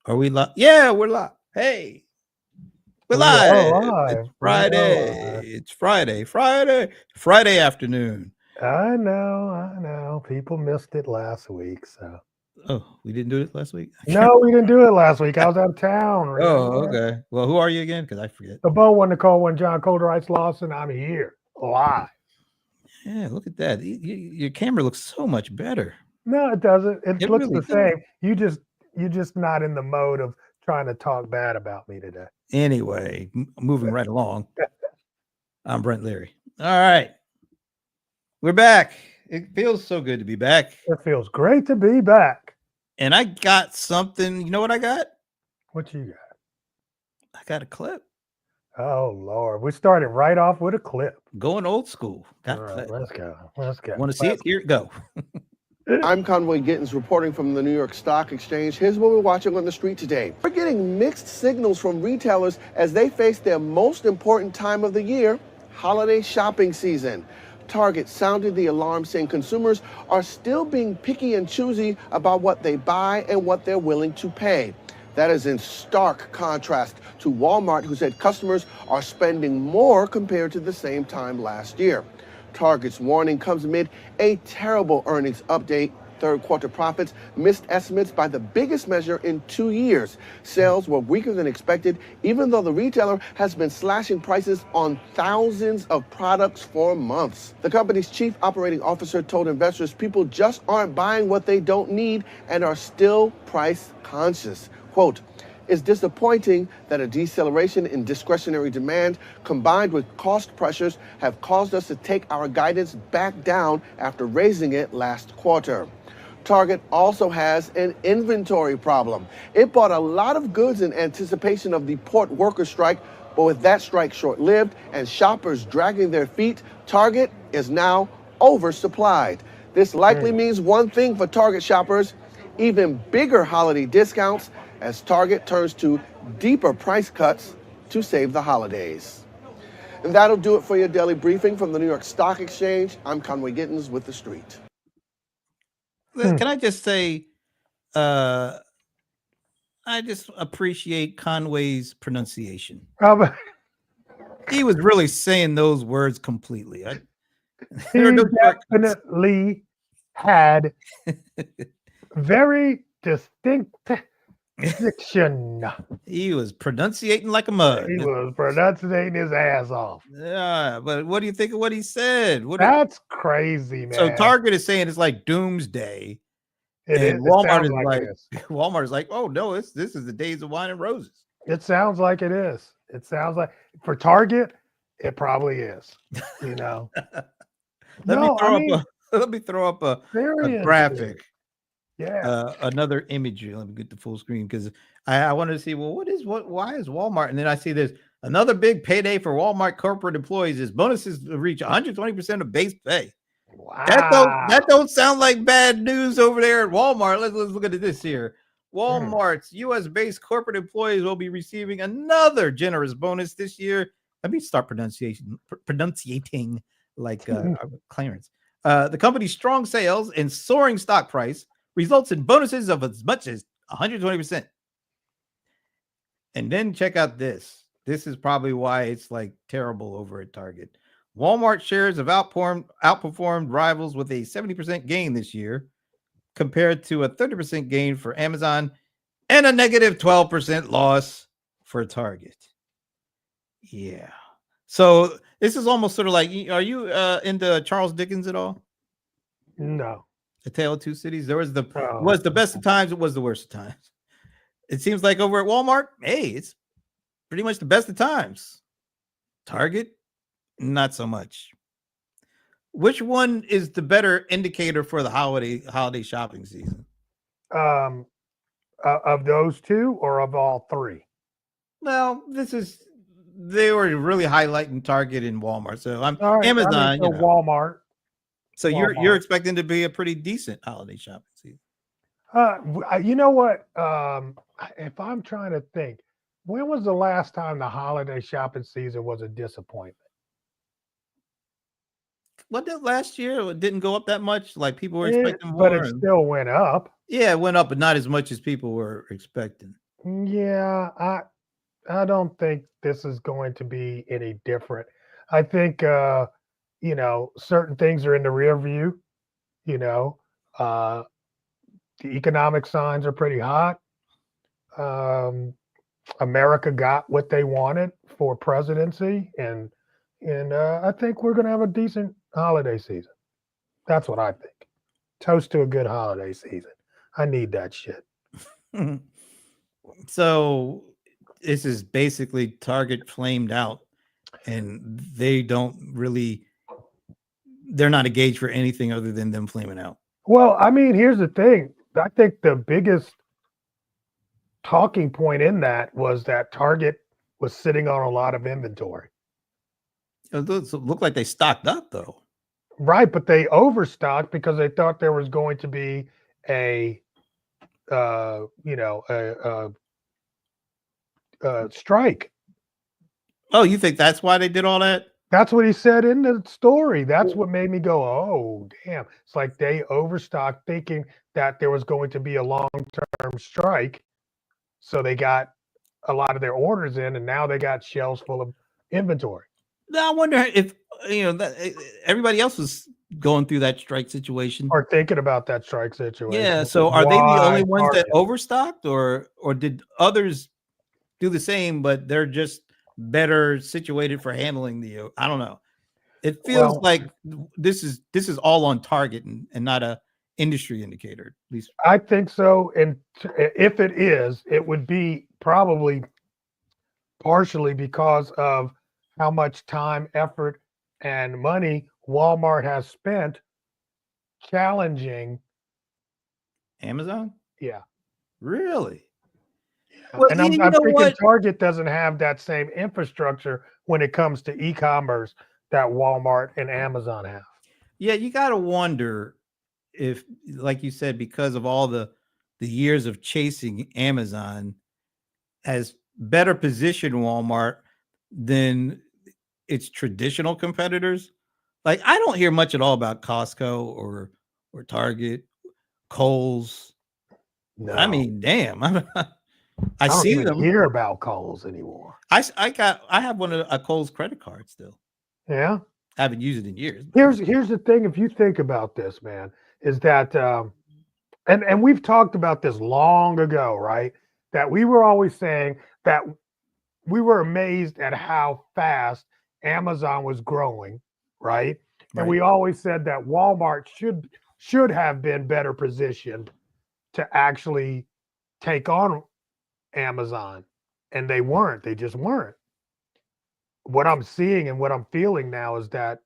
Are we live? Yeah, we're live. Hey, we're We are live. It's live. We are Friday. live. It's Friday. Friday afternoon. I know. People missed it last week. So Oh, we didn't do it last week. no, we didn't do it last week. I was out of town. Oh, Remember? okay. Well, who are you again? Because I forget. The Bo won the call when John Colderites lost, and I'm here live. Yeah, look at that. Your camera looks so much better. No, it doesn't. It It looks really the does. same. You just not in the mode of trying to talk bad about me today. Anyway, moving right along. I'm Brent Leary. All right, we're back. It feels so good to be back. It feels great to be back. And I got something. You know what I got? What you got? I got a clip. Oh Lord, we started right off with a clip. Going old school. Got All a right, clip. let's go. Let's go. Want to see it? Here it go. I'm Conway Gittins reporting from the New York Stock Exchange. Here's what we're watching on the street today. We're getting mixed signals from retailers as they face their most important time of the year, holiday shopping season. Target sounded the alarm saying consumers are still being picky and choosy about what they buy and what they're willing to pay. That is in stark contrast to Walmart, who said customers are spending more compared to the same time last year. Target's warning comes amid a terrible earnings update. Third quarter profits missed estimates by the biggest measure in 2 years. Sales were weaker than expected, even though the retailer has been slashing prices on thousands of products for months. The company's chief operating officer told investors people just aren't buying what they don't need and are still price conscious. Quote, "It's disappointing that a deceleration in discretionary demand combined with cost pressures have caused us to take our guidance back down after raising it last quarter." Target also has an inventory problem. It bought a lot of goods in anticipation of the port worker strike, but with that strike short-lived and shoppers dragging their feet, Target is now oversupplied. This likely means one thing for Target shoppers: even bigger holiday discounts as Target turns to deeper price cuts to save the holidays. And that'll do it for your daily briefing from the New York Stock Exchange. I'm Conway Gittins with The Street. Can I just say, I just appreciate Conway's pronunciation. He was really saying those words completely. He definitely had very distinct diction. He was pronunciating like a mug. He was pronunciating his ass off. Yeah, but what do you think of what he said? That's crazy, man. So Target is saying it's like doomsday. It and is. Walmart is like like, Walmart is like, oh no, this is the days of wine and roses. It sounds like it is. It sounds like for Target, it probably is. You know. Let me throw up a graphic. Yeah. Another imagery. Let me get the full screen because I wanted to see, well, why is Walmart? And then I see this another big payday for Walmart corporate employees is bonuses to reach 120% of base pay. Wow. That don't sound like bad news over there at Walmart. Let's look at this here. Walmart's U.S.-based corporate employees will be receiving another generous bonus this year. Let me start pronunciating like Clarence. The company's strong sales and soaring stock price results in bonuses of as much as 120%. And then check out this. This is probably why it's like terrible over at Target. Walmart shares have outperformed rivals with a 70% gain this year compared to a 30% gain for Amazon and a negative 12% loss for Target. Yeah. So this is almost sort of like, are you into Charles Dickens at all? No. A Tale of Two Cities. There was the best of times, it was the worst of times. It seems like over at Walmart, hey, it's pretty much the best of times. Target, not so much. Which one is the better indicator for the holiday shopping season? Of those two or of all three? Well, they were really highlighting Target and Walmart. So I'm Amazon, Walmart. So you're expecting to be a pretty decent holiday shopping season. You know what? If I'm trying to think, when was the last time the holiday shopping season was a disappointment? What did last year? It didn't go up that much. Like people were expecting more, but it still went up. Yeah, it went up, but not as much as people were expecting. Yeah, I don't think this is going to be any different. I think certain things are in the rear view, you know. Uh the economic signs are pretty hot. Um America got what they wanted for presidency, and I think we're going to have a decent holiday season. That's what I think. Toast to a good holiday season. I need that shit. So this is basically Target flamed out, and they don't really. They're not engaged for anything other than them flaming out. Well, I mean, here's the thing. I think the biggest talking point in that was that Target was sitting on a lot of inventory. Those look like they stocked up though. Right, but they overstocked because they thought there was going to be a strike. Oh, you think that's why they did all that? That's what he said in the story. That's what made me go, oh, damn. It's like they overstocked thinking that there was going to be a long-term strike. So they got a lot of their orders in, and now they got shelves full of inventory. Now I wonder if everybody else was going through that strike situation. Or thinking about that strike situation. Yeah. So are they the Why only ones that Target? overstocked, or did others do the same, but they're just better situated for handling the? I don't know. It feels Well, like this is all on Target and not a industry indicator. At least I think so. And if it is, it would be probably partially because of how much time, effort, and money Walmart has spent challenging. Amazon. Yeah. Really? Yeah. Well, And you I'm know thinking what? Target doesn't have that same infrastructure when it comes to e-commerce that Walmart and Amazon have. Yeah, you got to wonder if, like you said, because of all the years of chasing Amazon, has better positioned Walmart than its traditional competitors. Like I don't hear much at all about Costco or Target, Kohl's. No, I mean, damn, I I don't see even them. hear about Kohl's anymore. I have one of a Kohl's credit card still. Yeah. I haven't used it in years. Here's the thing. If you think about this, man, is that and we've talked about this long ago, right? That we were always saying that we were amazed at how fast Amazon was growing, right? And Right. we always said that Walmart should have been better positioned to actually take on Amazon, and they weren't. They just weren't. What I'm seeing and what I'm feeling now is that,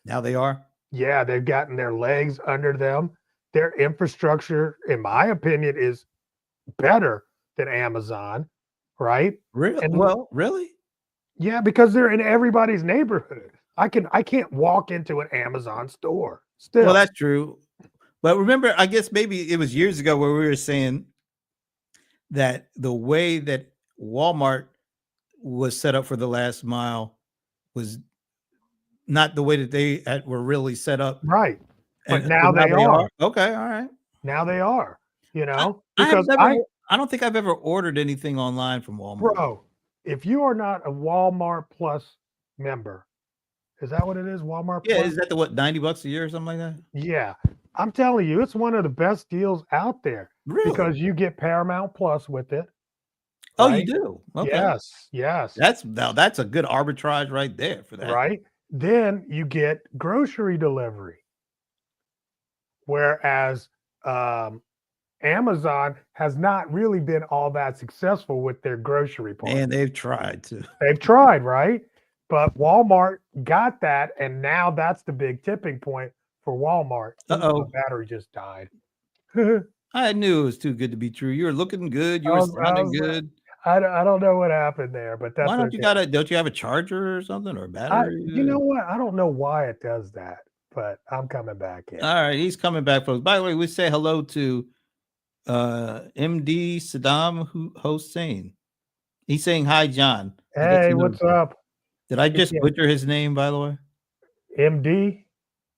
Now they are. yeah, they've gotten their legs under them. Their infrastructure, in my opinion, is better than Amazon, right? Really? And Well, really? yeah, because they're in everybody's neighborhood. I can't walk into an Amazon store still. Well, that's true. But remember, I guess maybe it was years ago where we were saying that the way that Walmart was set up for the last mile was not the way that they were really set up. Right. But And now they are. Okay, all right. Now they are, I because don't think I've ever ordered anything online from Walmart. bro, if you are not a Walmart Plus member, is that what it is? Walmart Yeah, Plus? is that the what, $90 a year or something like that? Yeah. I'm telling you, it's one of the best deals out there Really? because you get Paramount Plus with it. Oh, right? you do? Okay. Yes. That's a good arbitrage right there for that. Right. Then you get grocery delivery. Whereas Amazon has not really been all that successful with their grocery part. And they've tried to. They've tried, right? But Walmart got that, and now that's the big tipping point for Walmart. Uh-oh. The battery just died. I knew it was too good to be true. You were looking good. You were sounding good. I don't know what happened there, but that's Why don't okay. don't you have a charger or something or a battery? You know what? I don't know why it does that, but I'm coming back in. All right, he's coming back, folks. By the way, we say hello to MD Saddam Hussein. He's saying hi, John. Hey, what's up? Did I just butcher his name, by the way? MD?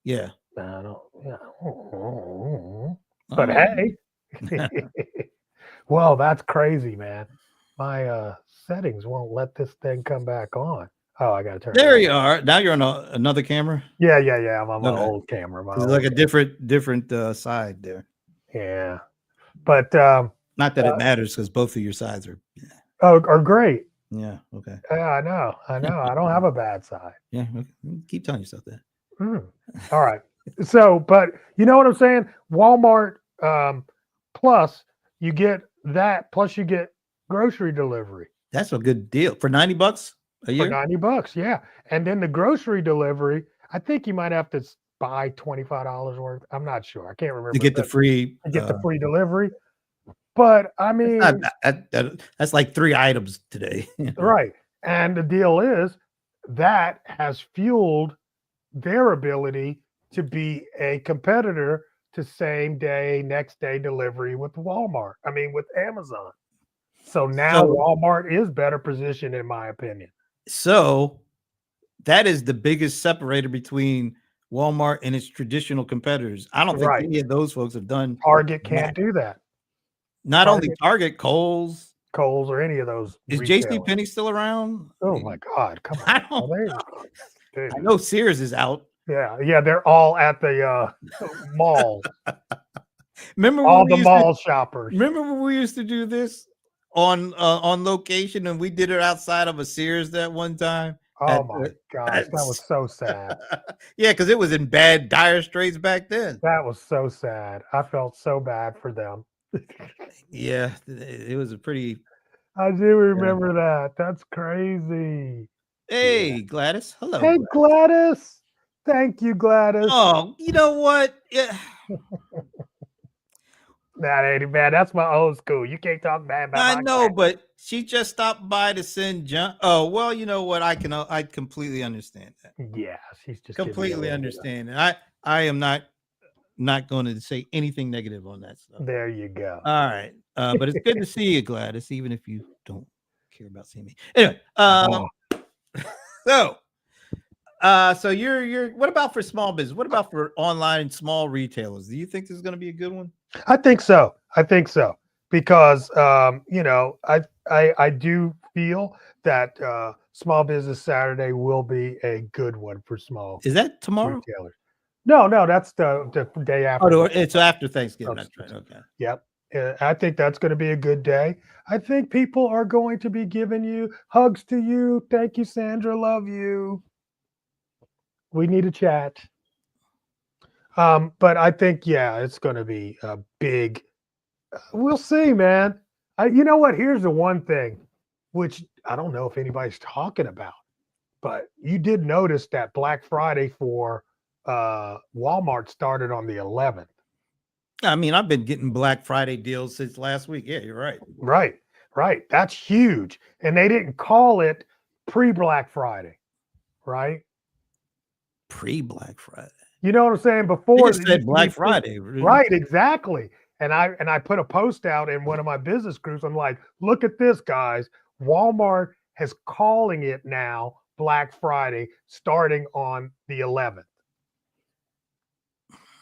Yeah. I don't. Yeah. But hey, Well, that's crazy, man. My settings won't let this thing come back on. Oh, I gotta turn it There on. you are. Now you're on another camera. Yeah. I'm on my Okay. old camera. My It's old like a camera. different side there. Yeah. But Not that it matters because both of your sides are. are great. Yeah. Okay. Yeah, I know. I don't have a bad side. Yeah. Okay. Keep telling yourself that. All right. So, but you know what I'm saying? Walmart plus you get that plus you get grocery delivery That's a good deal for $90 a for year. $90. Yeah. And then the grocery delivery, I think you might have to buy $25 worth. I'm not sure. I can't remember. To get the free. to get the free delivery. But I mean, That's like 3 items today. right. And the deal is that has fueled their ability to be a competitor to same day, next day delivery with Walmart. I mean, with Amazon. So now So- Walmart is better positioned, in my opinion. So that is the biggest separator between Walmart and its traditional competitors. I don't think Right. any of those folks have done Target can't do that. not only Target, Kohl's. Kohl's or any of those. Is retailers. JCPenney still around? Oh my God! Come on. I don't Are know. they? I know Sears is out. Yeah, they're all at the mall. Remember All when the we used mall shoppers. remember when we used to do this on location and we did it outside of a Sears that one time? Oh my gosh, that was so sad. Yeah, because it was in bad dire straits back then. That was so sad. I felt so bad for them. Yeah, it was a pretty. I do remember that. That's crazy. Hey, Gladys. Hello. Hey, Gladys. Thank you, Gladys. Oh, you know what? Yeah. That ain't it, man. That's my old school. You can't talk bad about I my know, Gladys. but she just stopped by to send John. Oh, well, you know what? I completely understand that. Yeah, she's just giving me a Completely little- understand. And I am not going to say anything negative on that stuff. There you go. All right. But it's good to see you, Gladys, even if you don't care about seeing me. Anyway, so you're what about for small business? What about for online and small retailers? Do you think this is going to be a good one? I think so. Because you know, I do feel that Small Business Saturday will be a good one for small Is that tomorrow? retailers. No, that's the day after. Oh, it's after Thanksgiving. Oh, That's right. Okay. Yep. I think that's going to be a good day. I think people are going to be giving you hugs to you. Thank you, Sandra. Love you. We need a chat. But I think, yeah, it's going to be a big. We'll see, man. You know what? Here's the one thing, which I don't know if anybody's talking about, but you did notice that Black Friday for Walmart started on the 11th. I mean, I've been getting Black Friday deals since last week. Yeah, you're right. Right. That's huge. And they didn't call it pre-Black Friday, right? Pre-Black Friday. You know what I'm saying? They Before just said Black Friday. Right, exactly. And I put a post out in one of my business groups. I'm like, look at this, guys. Walmart is calling it now Black Friday starting on the 11th.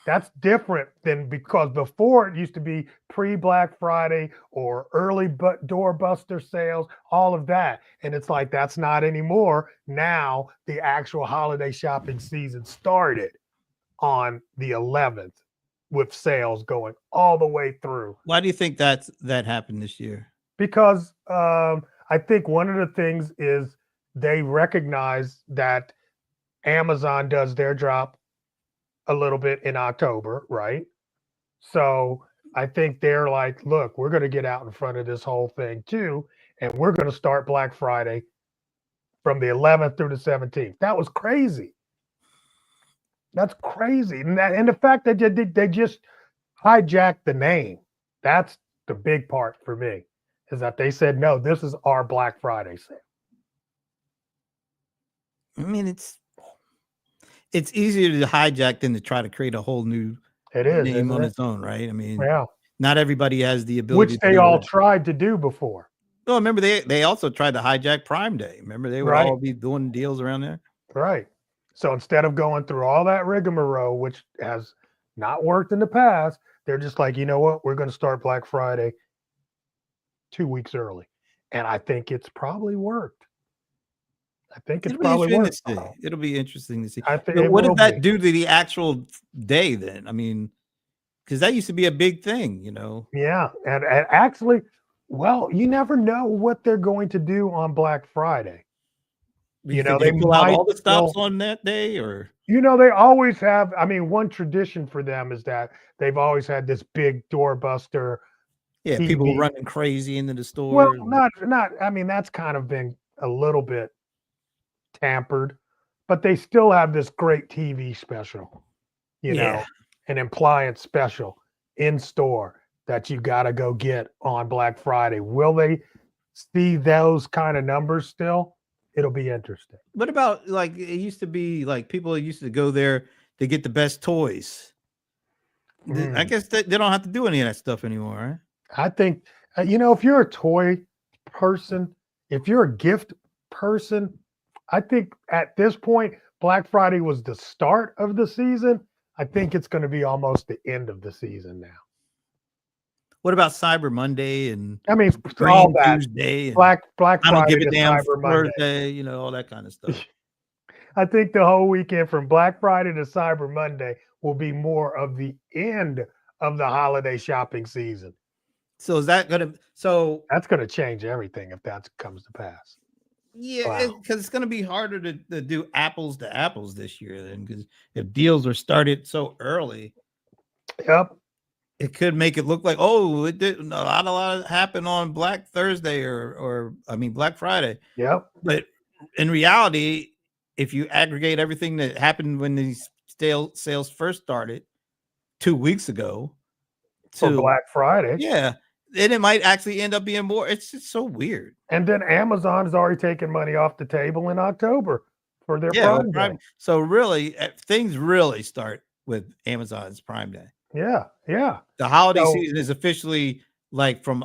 That's different than because before it used to be pre-Black Friday or early doorbuster sales, all of that. And it's like, that's not anymore. Now the actual holiday shopping season started on the 11th with sales going all the way through. Why do you think that happened this year? Because I think one of the things is they recognize that Amazon does their drop a little bit in October, right? So I think they're like, look, we're going to get out in front of this whole thing too, and we're going to start Black Friday from the 11th through the 17th. That was crazy. That's crazy. And the fact that they just hijacked the name, that's the big part for me, is that they said, no, this is our Black Friday sale. I mean, it's easier to hijack than to try to create a whole new name on its own, right? I mean, yeah. Not everybody has the ability. Which they all tried to do before. Well, remember they also tried to hijack Prime Day. Remember they would all be doing deals around there. Right. So instead of going through all that rigmarole, which has not worked in the past, they're just like, you know what? We're going to start Black Friday 2 weeks early. And I think it's probably worked. I think it's It'll be probably interesting to worked. see. It'll be interesting to see. I think But it what does will that be. do to the actual day then? I mean, because that used to be a big thing, you know. Yeah. And actually, well, you never know what they're going to do on Black Friday. You They think they pull out might all the stops still, on that day, or they always have. I mean, one tradition for them is that they've always had this big doorbuster yeah, people TV. running crazy into the Well, stores? not. I mean, that's kind of been a little bit tampered, but they still have this great TV special, Yeah. an appliance special in store that you got to go get on Black Friday. Will they see those kind of numbers still? It'll be interesting. What about like it used to be like people used to go there to get the best toys? I Mm. guess they don't have to do any of that stuff anymore, right? I think, if you're a toy person, if you're a gift person, I think at this point, Black Friday was the start of the season. I think it's going to be almost the end of the season now. What about Cyber Monday and I mean, all Green that Tuesday and Black I don't give Friday a to damn Cyber Monday. Thursday, all that kind of stuff. I think the whole weekend from Black Friday to Cyber Monday will be more of the end of the holiday shopping season. So is that gonna That's going to change everything if that comes to pass. yeah, Wow. because it's gonna be harder to do apples to apples this year then because if deals are started so early, Yep. it could make it look like it did a lot happened on Black Thursday or I mean Black Friday. Yep. But in reality, if you aggregate everything that happened when these sales first started 2 weeks ago For to Black Friday. yeah, then it might actually end up being more. It's just so weird. And then Amazon's already taken money off the table in October for their Yeah, Prime Day. so really, things really start with Amazon's Prime Day. Yeah. Yeah. The holiday So- season is officially like from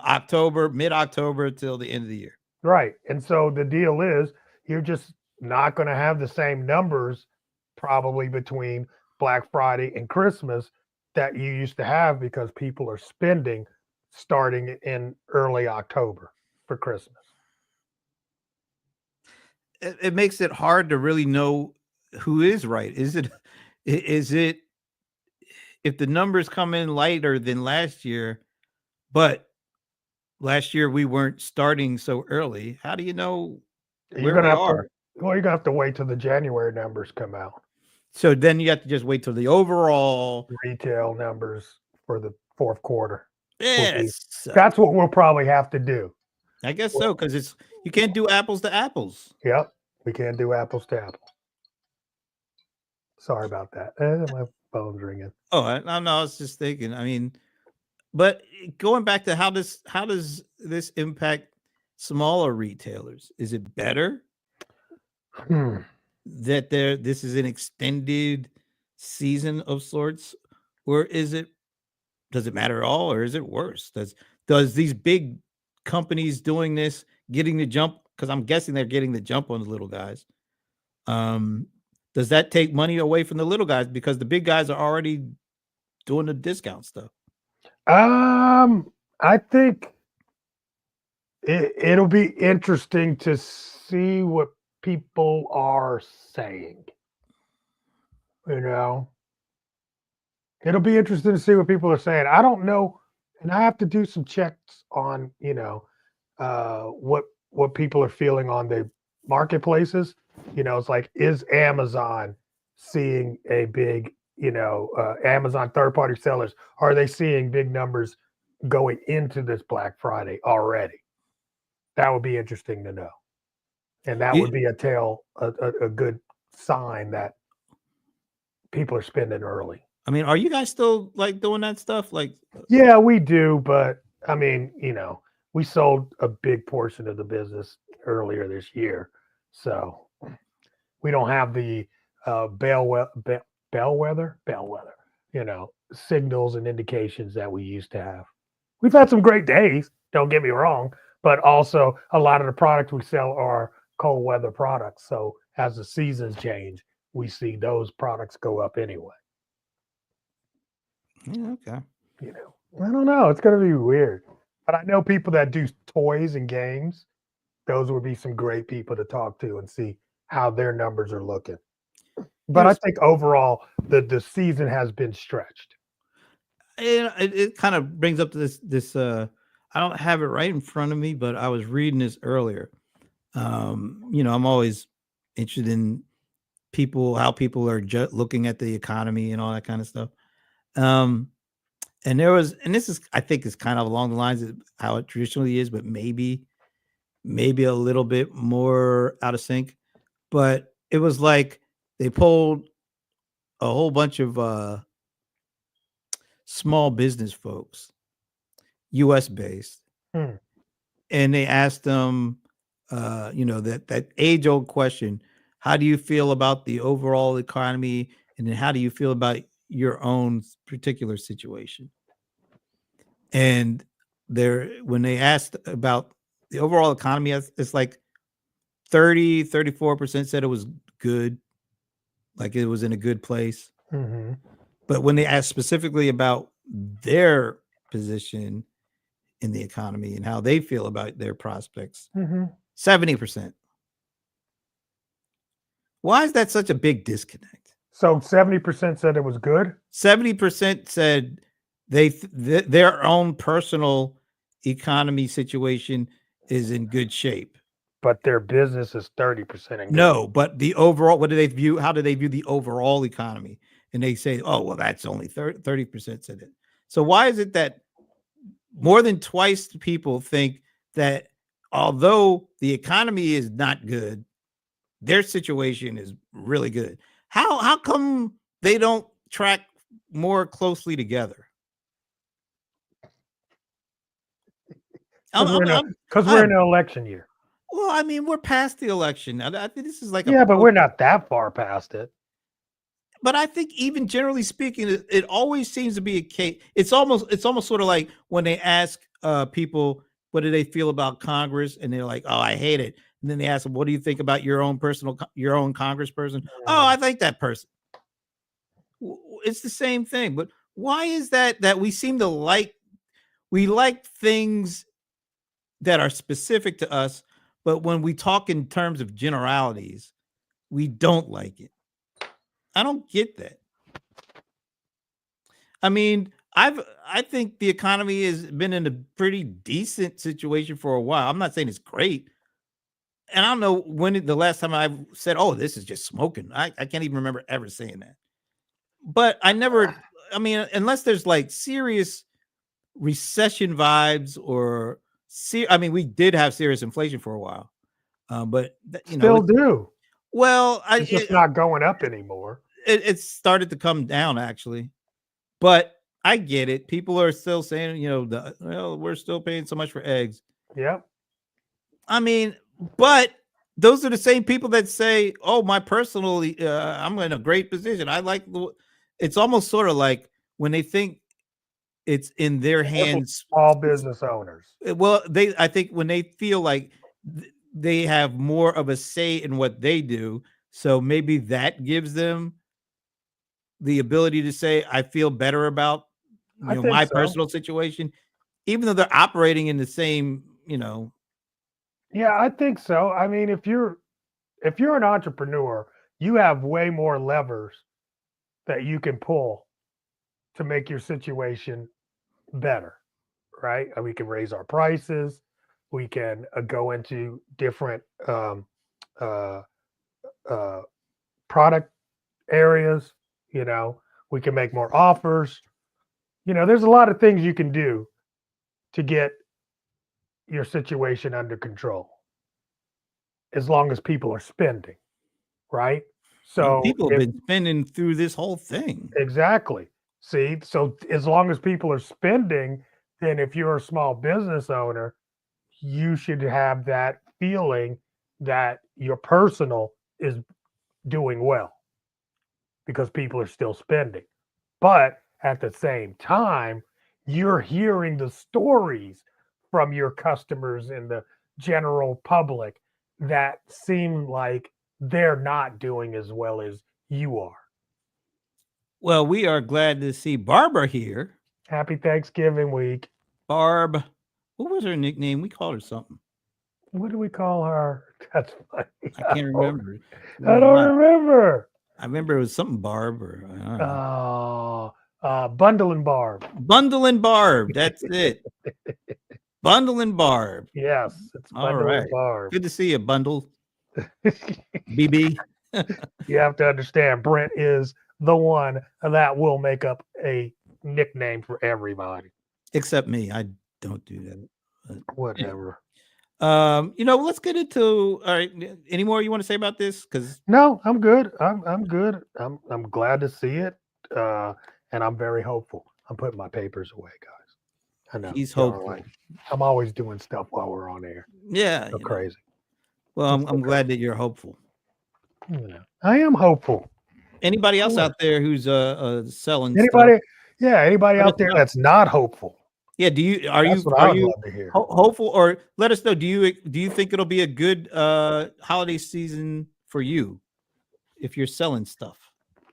mid-October till the end of the year. Right. And so the deal is you're just not going to have the same numbers probably between Black Friday and Christmas that you used to have because people are spending starting in early October for Christmas. It makes it hard to really know who is right. Is it if the numbers come in lighter than last year, but last year we weren't starting so early, how do you know You're where going we to have are? you're going to have to wait till the January numbers come out. So then you have to just wait till the overall Retail numbers for the fourth quarter. yes. That's what we'll probably have to do. I guess so, because you can't do apples to apples. Yep. We can't do apples to apples. Sorry about that. My phone's ringing. Oh, I was just thinking. I mean, but going back to how does this impact smaller retailers? Is it better that this is an extended season of sorts, or does it matter at all, or is it worse? Does these big companies doing this getting the jump? Because I'm guessing they're getting the jump on the little guys. Does that take money away from the little guys because the big guys are already doing the discount stuff? I think it'll be interesting to see what people are saying. It'll be interesting to see what people are saying. I don't know, and I have to do some checks on, what people are feeling on the marketplaces. It's like, is Amazon seeing a big, Amazon third-party sellers, are they seeing big numbers going into this Black Friday already? That would be interesting to know. And that would be a good sign that people are spending early. I mean, are you guys still like doing that stuff? Like, yeah, we do, but I mean, we sold a big portion of the business earlier this year, so we don't have the bellwether, signals and indications that we used to have. We've had some great days, don't get me wrong, but also a lot of the products we sell are cold weather products. So as the seasons change, we see those products go up anyway. yeah, okay. I don't know. It's going to be weird. But I know people that do toys and games. Those would be some great people to talk to and see how their numbers are looking. But I Here's think overall, the season has been stretched. it kind of brings up this I don't have it right in front of me, but I was reading this earlier. I'm always interested in how people are looking at the economy and all that kind of stuff. Um, and this is, I think, is kind of along the lines of how it traditionally is, but maybe a little bit more out of sync. But it was like they pulled a whole bunch of small business folks, U.S. based, Hmm. and they asked them, that age old question: how do you feel about the overall economy, and then how do you feel about your own particular situation? And when they asked about the overall economy, it's like 34% said it was good, like it was in a good place. Hmm. But when they asked specifically about their position in the economy and how they feel about their prospects, Hmm. 70%. Why is that such a big disconnect? So 70% said it was good. 70% said their own personal economy situation is in good shape. But their business is 30% in good. No, but the overall, how do they view the overall economy? And they say, oh, well, that's only 30% said it. So why is it that more than twice the people think that although the economy is not good, their situation is really good? How come they don't track more closely together? I'm, Because we're I'm, in a I'm, because we're in I'm an election year. well, I mean, we're past the election. I think this is like Yeah, but we're not that far past it. but I think even generally speaking, it always seems to be a case. It's almost sort of like when they ask people what do they feel about Congress, and they're like, "Oh, I hate it." And then they ask them, "What do you think about your own your own congressperson?" "Oh, I like that person." It's the same thing. But why is that we seem to like things that are specific to us, but when we talk in terms of generalities, we don't like it. I don't get that. I mean, I think the economy has been in a pretty decent situation for a while. I'm not saying it's great. And I don't know the last time I've said, "Oh, this is just smoking." I can't even remember ever saying that. But I mean, unless there's like serious recession vibes I mean, we did have serious inflation for a while. But Still do. well, It's just not going up anymore. it started to come down actually. But I get it. People are still saying, we're still paying so much for eggs. Yep. I mean, but those are the same people that say, "Oh, I'm in a great position. I like It's almost sort of like when they think it's in their hands. Small business owners. Well, I think when they feel like they have more of a say in what they do, so maybe that gives them the ability to say, "I feel better about I think my so. personal situation," even though they're operating in the same, Yeah, I think so. I mean, if you're an entrepreneur, you have way more levers that you can pull to make your situation better, right? We can raise our prices. We can go into different uh, uh, product areas. You know, we can make more offers. There's a lot of things you can do to get your situation under control as long as people are spending, right? well, So people have been spending through this whole thing. exactly. See, so as long as people are spending, then if you're a small business owner, you should have that feeling that your personal is doing well because people are still spending. But at the same time, you're hearing the stories from your customers and the general public that seem like they're not doing as well as you are. Well, we are glad to see Barbara here. Happy Thanksgiving week. Barb, What was her nickname? We called her something. What do we call her? That's funny. I can't remember. I don't remember. I remember it was something Barb or I don't know. Bundle and Barb. Bundle and Barb. That's it. Bundle and Barb. Yes, it's All Bundle right. and Barb. Good to see you, Bundle. BB. You have to understand, Brent is the one that will make up a nickname for everybody. Except me. I don't do that. Whatever. Let's get into all right. Any more you want to say about this? Because No, I'm good. I'm good. I'm glad to see it. And I'm very hopeful. I'm putting my papers away, guys. I know. he's y'all are hopeful. like, I'm always doing stuff while we're on air. Yeah. So crazy. Well, It's I'm okay. glad that you're hopeful. I am hopeful. Anybody else Sure. out there who's selling Anybody? stuff? Yeah, anybody Let out us there know. that's not hopeful. Yeah, That's what I would love to hear. hopeful, or let us know, do you think it'll be a good holiday season for you if you're selling stuff?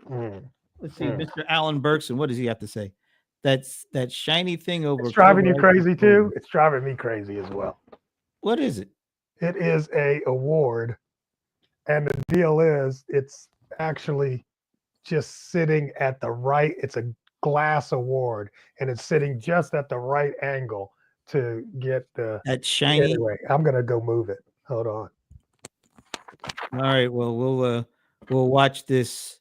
Let's see, Mr. Alan Berkson, what does he have to say? That's that shiny thing over. It's driving you Clover Heights crazy is too. over. It's driving me crazy as well. What is it? It is a award, and the deal is it's actually just sitting at the right. It's a glass award, and it's sitting just at the right angle to get the. That shiny. Anyway, I'm gonna go move it. Hold on. All right, well, we'll watch this.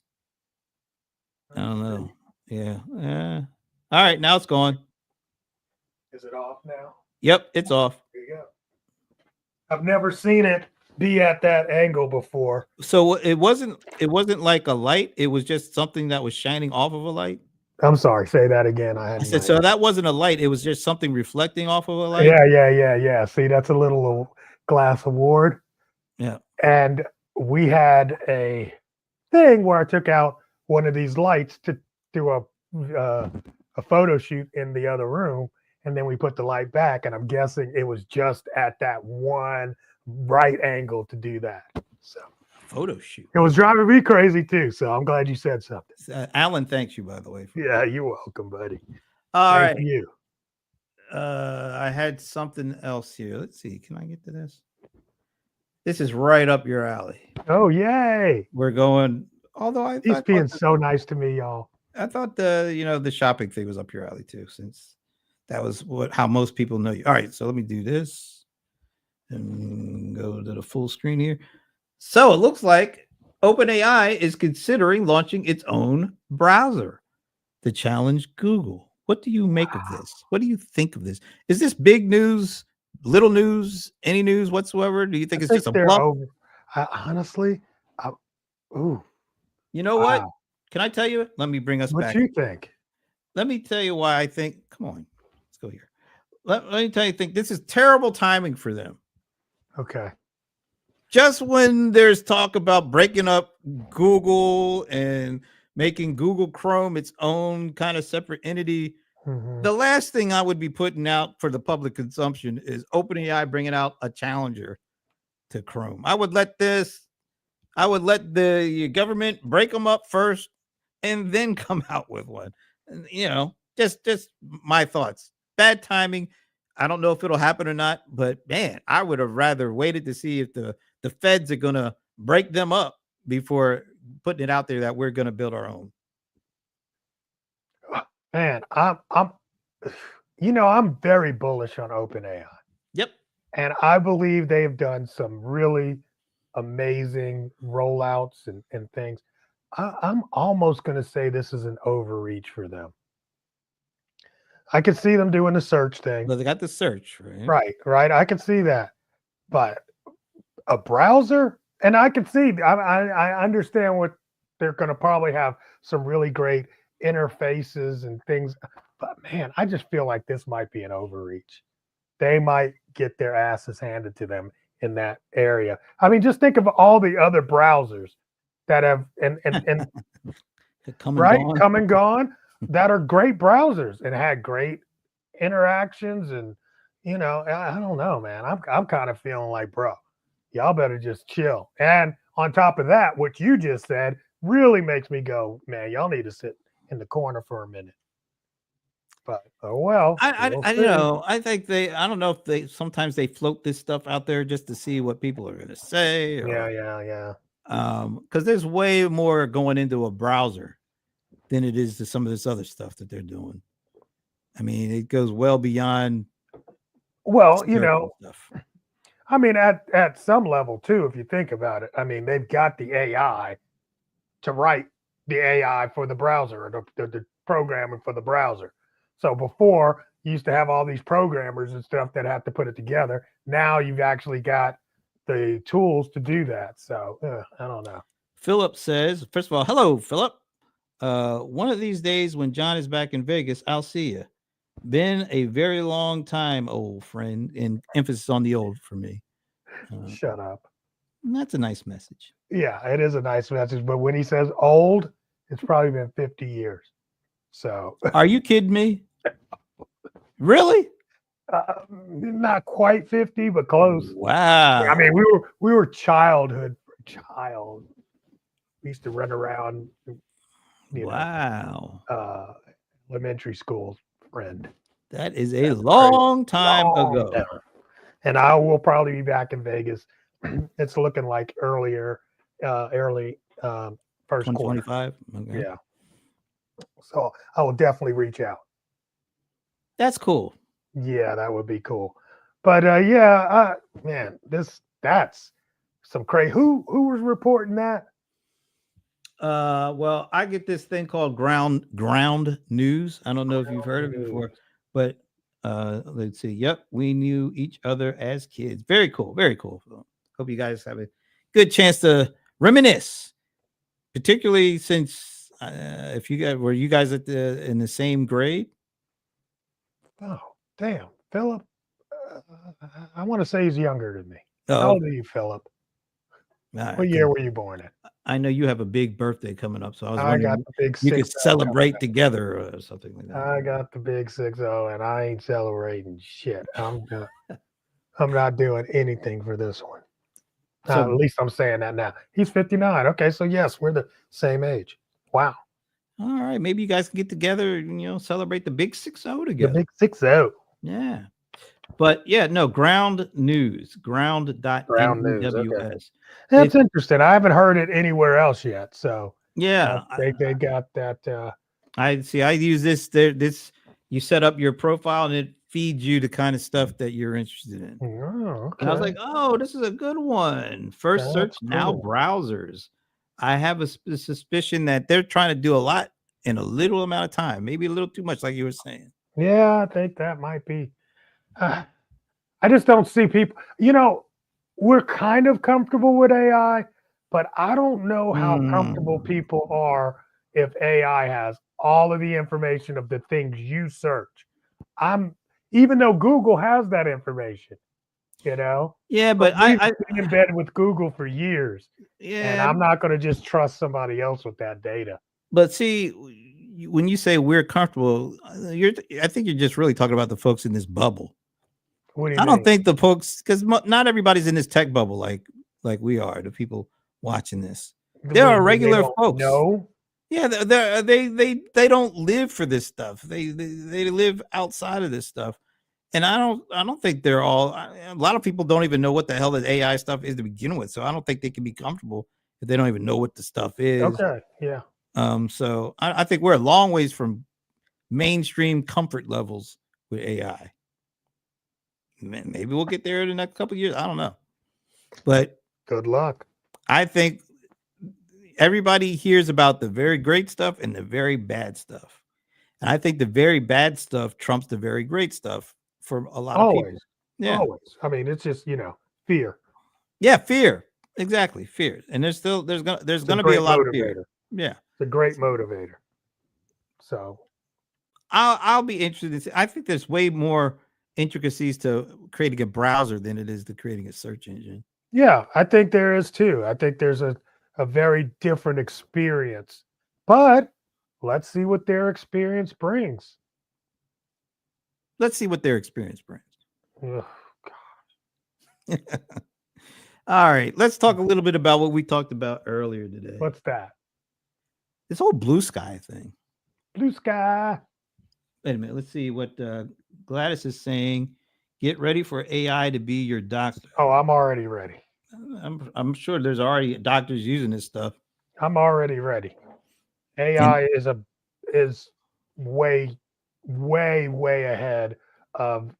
I don't know. Yeah. All right, now it's gone. Is it off now? Yep, it's off. There you go. I've never seen it be at that angle before. So it wasn't like a light, it was just something that was shining off of a light. I'm sorry. Say that again. I said, so that wasn't a light, it was just something reflecting off of a light. Yeah. See, that's a little glass award. Yeah. And we had a thing where I took out one of these lights to do a photo shoot in the other room, and then we put the light back, and I'm guessing it was just at that one right angle to do that. So Photo shoot. it was driving me crazy too. So I'm glad you said something. Alan, thanks you, by the way. Yeah, you're welcome, buddy. All Thank right. you. I had something else here. Let's see. Can I get to this? This is right up your alley. Oh, yay. We're going, although He's being so nice to me, y'all. I thought the shopping thing was up your alley too, since that was how most people know you. All right, so let me do this and go to the full screen here. So it looks like OpenAI is considering launching its own browser to challenge Google. What do you make of this? What do you think of this? Is this big news, little news, any news whatsoever? Do you think it's just a bluff? Honestly, ooh. You know what? Can I tell you? Let me bring us back. What you think? Let me tell you why I think. Come on, let's go here. Let me tell you. Think this is terrible timing for them. Okay. Just when there's talk about breaking up Google and making Google Chrome its own kind of separate entity, the last thing I would be putting out for the public consumption is OpenAI bringing out a challenger to Chrome. I would let the government break them up first and then come out with one. And, just my thoughts. Bad timing. I don't know if it'll happen or not, but man, I would have rather waited to see if the feds are going to break them up before putting it out there that we're going to build our own. Man, I'm very bullish on OpenAI. Yep. And I believe they've done some really amazing rollouts and things. I'm almost going to say this is an overreach for them. I could see them doing the search thing. But they got the search, right? Right. I can see that. But a browser, and I can see, I understand what they're going to probably have some really great interfaces and things. But man, I just feel like this might be an overreach. They might get their asses handed to them in that area. I mean, just think of all the other browsers that have and come and gone that are great browsers and had great interactions. And I don't know, man. I'm kind of feeling like, bro, y'all better just chill. And on top of that, what you just said really makes me go, man, y'all need to sit in the corner for a minute. But oh well. We'll see. I think I don't know if sometimes they float this stuff out there just to see what people are going to say. Yeah. Because there's way more going into a browser than it is to some of this other stuff that they're doing. I mean, it goes well beyond. Well, stuff. I mean, at some level too, if you think about it. I mean, they've got the AI to write the AI for the browser, or the programming for the browser. So before, you used to have all these programmers and stuff that have to put it together. Now you've actually got the tools to do that. So I don't know. Philip says, first of all, hello, Philip. One of these days when John is back in Vegas, I'll see you. Been a very long time, old friend, and emphasis on the old for me. Shut up. That's a nice message. Yeah, it is a nice message. But when he says old, it's probably been 50 years. So are you kidding me? Really? Not quite 50, but close. Wow. I mean, we were child. We used to run around. Wow. Elementary school friend. That is a long time ago. And I will probably be back in Vegas. It's looking like early first 2025. quarter. Okay. Yeah. So I will definitely reach out. That's cool. Yeah, that would be cool. But man, that's some crazy. Who was reporting that? Well, I get this thing called ground news. I don't know if you've heard of it before, but let's see. Yep, we knew each other as kids. Very cool. Very cool. Hope you guys have a good chance to reminisce, particularly since if you guys in the same grade. Oh, damn, Philip. I want to say he's younger than me. How old are you, Philip? What year were you born in? I know you have a big birthday coming up, so I was wondering you could celebrate together or something like that. I got the big 6-0, and I ain't celebrating shit. I'm not doing anything for this one. So, at least I'm saying that now. He's 59. Okay, so yes, we're the same age. Wow. All right, maybe you guys can get together and celebrate the big 6-0 together. The big 6-0. Yeah. But ground news, ground.news. Okay. That's interesting. I haven't heard it anywhere else yet. So yeah, they got that. I see. I use this. You set up your profile and it feeds you the kind of stuff that you're interested in. Oh, okay. And I was like, oh, this is a good one. First search now browsers. I have a suspicion that they're trying to do a lot in a little amount of time, maybe a little too much, like you were saying. Yeah, I think that might be. I just don't see people. We're kind of comfortable with AI, but I don't know how comfortable people are if AI has all of the information of the things you search. Even though Google has that information, Yeah, but I've been in bed with Google for years. Yeah, and I'm not going to just trust somebody else with that data. But see, when you say we're comfortable, I think you're just really talking about the folks in this bubble. What do you mean? Don't think the folks, because not everybody's in this tech bubble like we are. The people watching this, there are regular folks. No. Yeah, they don't live for this stuff. They live outside of this stuff, and I don't think they're all. A lot of people don't even know what the hell the AI stuff is to begin with. So I don't think they can be comfortable if they don't even know what the stuff is. Okay. Yeah. So I think we're a long ways from mainstream comfort levels with AI. Maybe we'll get there in the next couple of years. I don't know, but good luck. I think everybody hears about the very great stuff and the very bad stuff. And I think the very bad stuff trumps the very great stuff for a lot of people. Yeah. Always. I mean, it's just, fear. Yeah, fear. Exactly. Fear. And there's gonna be a lot of fear. Yeah. It's a great motivator. So I'll be interested. I think there's way more intricacies to creating a browser than it is to creating a search engine. Yeah, I think there is too. I think there's a very different experience, but let's see what their experience brings. Let's see what their experience brings. Oh, God. All right, let's talk a little bit about what we talked about earlier today. What's that? This whole blue sky thing. Blue sky. Wait a minute. Let's see what Gladys is saying. Get ready for AI to be your doctor. Oh, I'm already ready. I'm sure there's already doctors using this stuff. I'm already ready. AI is way, way ahead of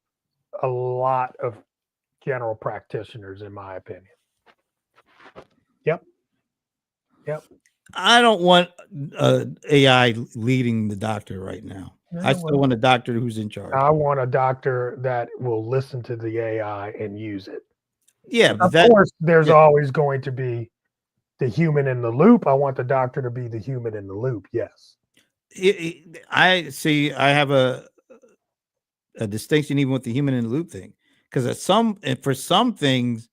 a lot of general practitioners, in my opinion. Yep. I don't want AI leading the doctor right now. I still want a doctor who's in charge. I want a doctor that will listen to the AI and use it. Yeah, but Of course, there's always going to be the human in the loop. I want the doctor to be the human in the loop. Yes. I see. I have a distinction even with the human in the loop thing, because for some things,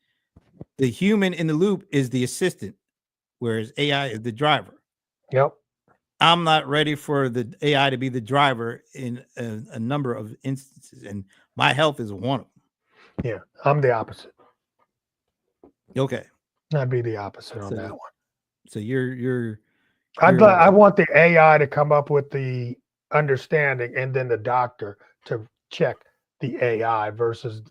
the human in the loop is the assistant, whereas AI is the driver. Yep. I'm not ready for the AI to be the driver in a number of instances, and my health is one of them. Yeah, I'm the opposite. Okay, I'd be the opposite on that one. So you're I want the AI to come up with the understanding, and then the doctor to check the AI versus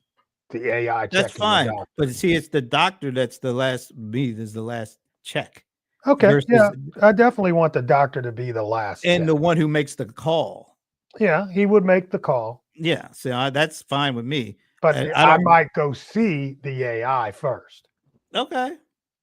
the AI. That's fine, but see, it's the doctor that's the last. There's the last check. Okay, yeah, I definitely want the doctor to be the last and check. the one who makes the call. Yeah, he would make the call. Yeah, so that's fine with me. But I might go see the AI first. Okay.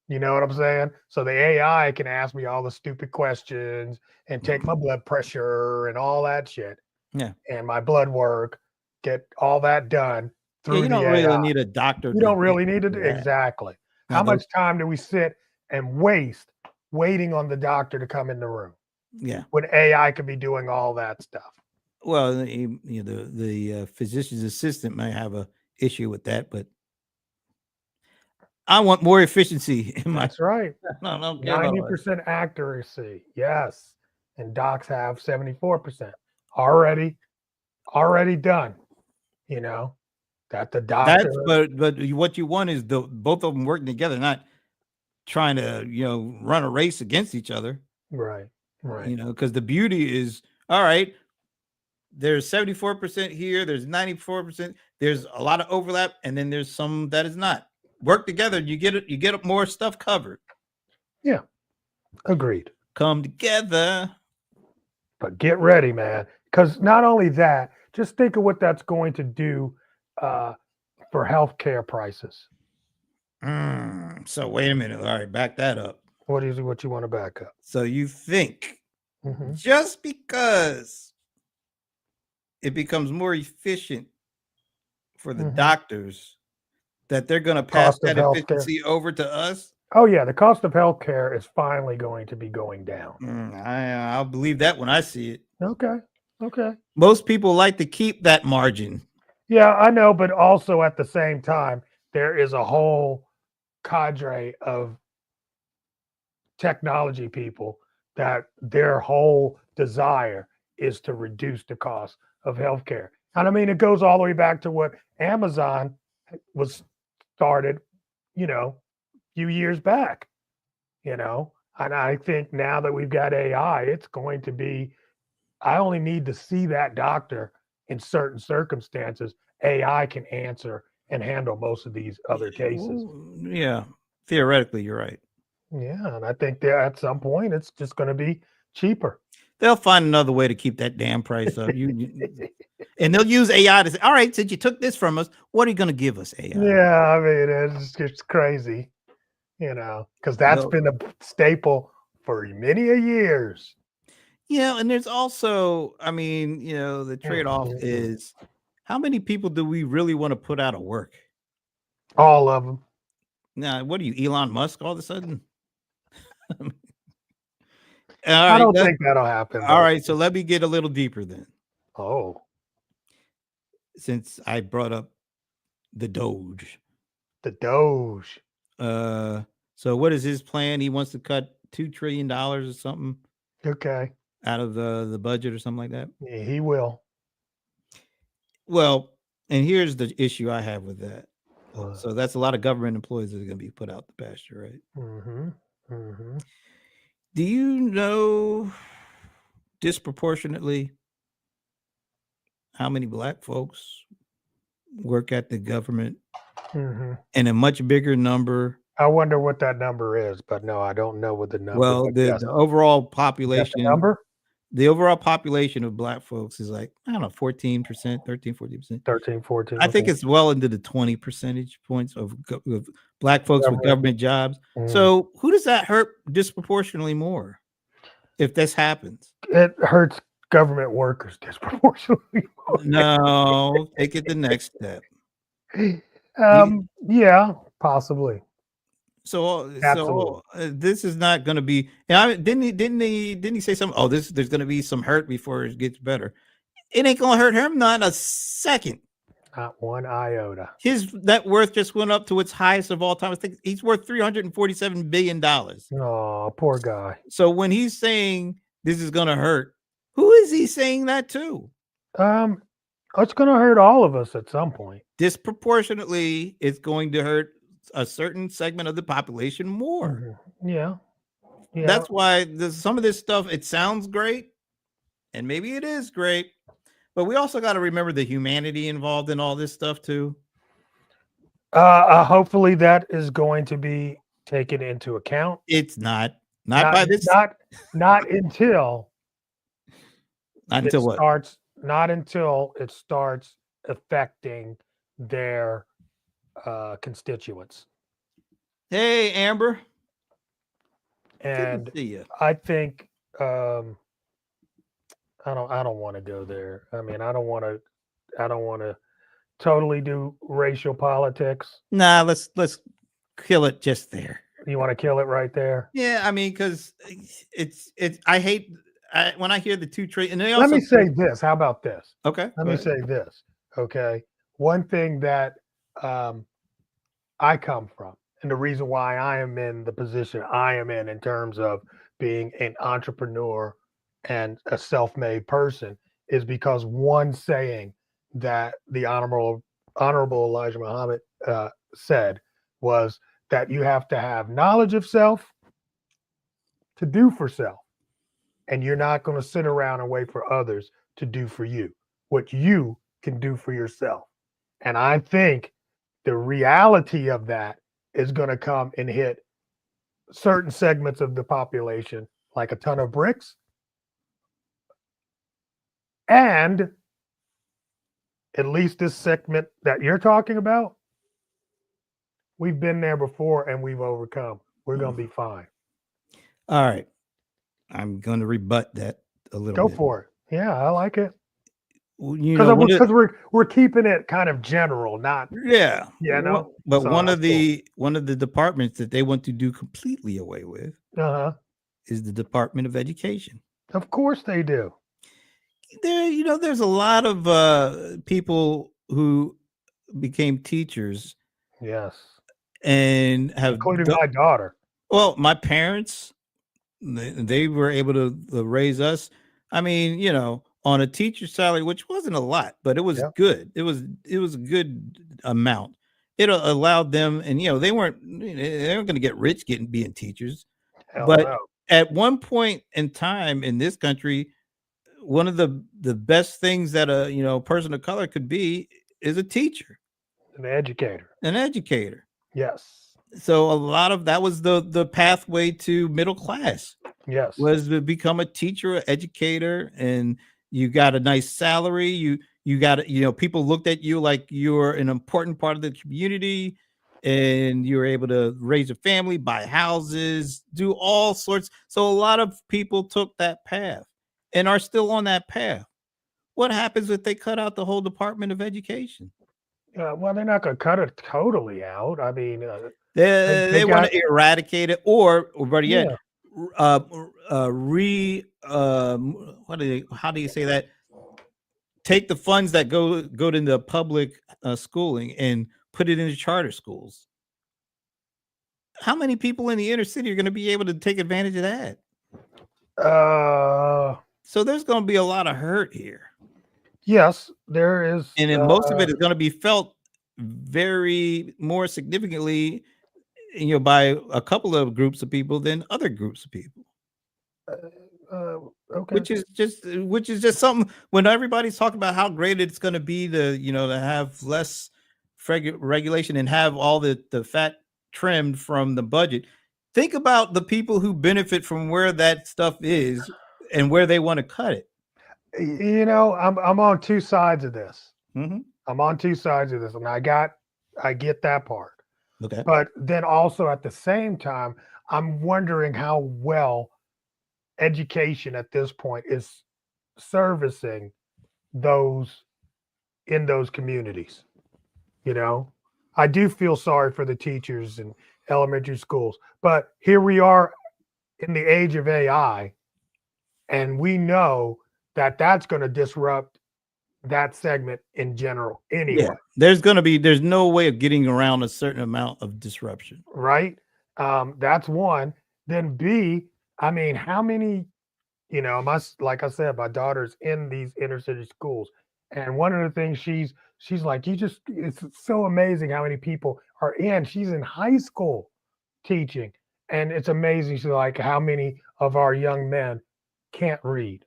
You know what I'm saying? So the AI can ask me all the stupid questions and take my blood pressure and all that shit. Yeah. And my blood work, get all that done through you don't the really AI. need a doctor. You don't really need it. Exactly. How much time do we sit and waste waiting on the doctor to come in the room? Yeah. When AI could be doing all that stuff. Well, the physician's assistant might have a issue with that, but I want more efficiency in my. That's right. I don't care 90% accuracy. Yes. And docs have 74%. Already done. You know, that the doctor. But what you want is both of them working together, not trying to run a race against each other. Right. Because the beauty is, all right, there's 74% here, there's 94%, there's a lot of overlap, and then there's some that is not. Work together, you get more stuff covered. Yeah, agreed. Come together. But get ready, man, because not only that, just think of what that's going to do for healthcare prices. So wait a minute. All right, back that up. What you want to back up? So you think just because it becomes more efficient for the doctors that they're going to pass that efficiency over to us? Oh yeah, the cost of healthcare is finally going to be going down. I'll believe that when I see it. Okay. Most people like to keep that margin. Yeah, I know, but also at the same time, there is a whole cadre of technology people that their whole desire is to reduce the cost of healthcare. And I mean, it goes all the way back to what Amazon was started, a few years back, and I think now that we've got AI, it's going to be, I only need to see that doctor in certain circumstances. AI can answer and handle most of these other cases. Yeah, theoretically, you're right. Yeah, and I think that at some point it's just going to be cheaper. They'll find another way to keep that damn price up. And they'll use AI to say, all right, since you took this from us, what are you going to give us, AI? Yeah, I mean, it's crazy, because that's been a staple for many years. Yeah, and there's also, I mean, the trade-off is how many people do we really want to put out of work? All of them. Now, what are you, Elon Musk all of a sudden? I don't think that'll happen. All right, so let me get a little deeper then. Oh. Since I brought up the Doge. The Doge. So what is his plan? He wants to cut $2 trillion or something. Okay. Out of the budget or something like that. Yeah, he will. Well, and here's the issue I have with that. So that's a lot of government employees that are going to be put out the pasture, right? Do you know disproportionately how many black folks work at the government, Hmm. and a much bigger number. I wonder what that number is, but no, I don't know what the number. Well, But the, yes, the overall is that the population, number the overall population of black folks is like, I don't know, 14%, 13, 14%. 13, 14. I think Okay. it's well into the 20 percentage points of black folks with government jobs. Mm. So who does that hurt disproportionately more if this happens? It hurts government workers disproportionately. No, take it the next step. Yeah, possibly. So Absolutely. this is not going to be. And didn't he say something? Oh, there's going to be some hurt before it gets better. It ain't going to hurt him not a second. Not one iota. His net worth just went up to its highest of all time. I think he's worth $347 billion. Oh, poor guy. So when he's saying this is going to hurt, who is he saying that to? It's going to hurt all of us at some point. Disproportionately, it's going to hurt a certain segment of the population more. Mhm. Yeah. That's why some of this stuff, it sounds great, and maybe it is great, but we also got to remember the humanity involved in all this stuff too. Hopefully that is going to be taken into account. It's not by this. Not until Not until what? Not until it starts affecting their constituents. Hey, Amber. And Good to see you. I think I don't want to go there. I mean, I don't want to totally do racial politics. Nah, let's kill it just there. You want to kill it right there? Yeah, I mean, because it's I hate when I hear the two trade. And they Let also me say this. How about this? okay. Let me say this. Okay. One thing that I come from, and the reason why I am in the position I am in terms of being an entrepreneur and a self-made person, is because one saying that the Honorable Elijah Muhammad said was that you have to have knowledge of self to do for self. And you're not going to sit around and wait for others to do for you what you can do for yourself. And I think the reality of that is going to come and hit certain segments of the population like a ton of bricks. And at least this segment that you're talking about, we've been there before and we've overcome. We're going to be fine. All right. I'm going to rebut that a little Go bit. for it. Yeah, I like it. Because we're keeping it kind of general, not no. But so one of the departments that they want to do completely away with is the Department of Education. Of course they do. There's a lot of people who became teachers. Yes. And have including my daughter. Well, my parents, they were able to raise us. I mean, on a teacher's salary, which wasn't a lot, but it was good. It was a good amount. It allowed them, and they weren't going to get rich being teachers. But at one point in time in this country, one of the best things that a person of color could be is a teacher, an educator. Yes. So a lot of that was the pathway to middle class. Yes. Was to become a teacher, an educator, and you got a nice salary. You got people looked at you like you're an important part of the community, and you were able to raise a family, buy houses, do all sorts. So a lot of people took that path and are still on that path. What happens if they cut out the whole Department of Education? Well, they're not going to cut it totally out. I mean, they want to eradicate it, or better yet, how do you say that? Take the funds that go to the public schooling and put it into charter schools. How many people in the inner city are going to be able to take advantage of that? So there's going to be a lot of hurt here. Yes, there is. And then most of it is going to be felt very more significantly, by a couple of groups of people than other groups of people. Okay. which is just something when everybody's talking about how great it's going to be to to have less regulation and have all the fat trimmed from the budget. Think about the people who benefit from where that stuff is and where they want to cut it. I'm on two sides of this. Mm-hmm. I'm on two sides of this, and I get that part. Okay. But then also at the same time, I'm wondering how well education at this point is servicing those in those communities. I do feel sorry for the teachers in elementary schools, but here we are in the age of AI, and we know that that's going to disrupt that segment in general anyway. Yeah, there's no way of getting around a certain amount of disruption. Right? That's one. Then B, I mean, how many, like I said, my daughter's in these inner city schools. And one of the things she's like, it's so amazing how many people are in. She's in high school teaching. And it's amazing. She's like, how many of our young men can't read?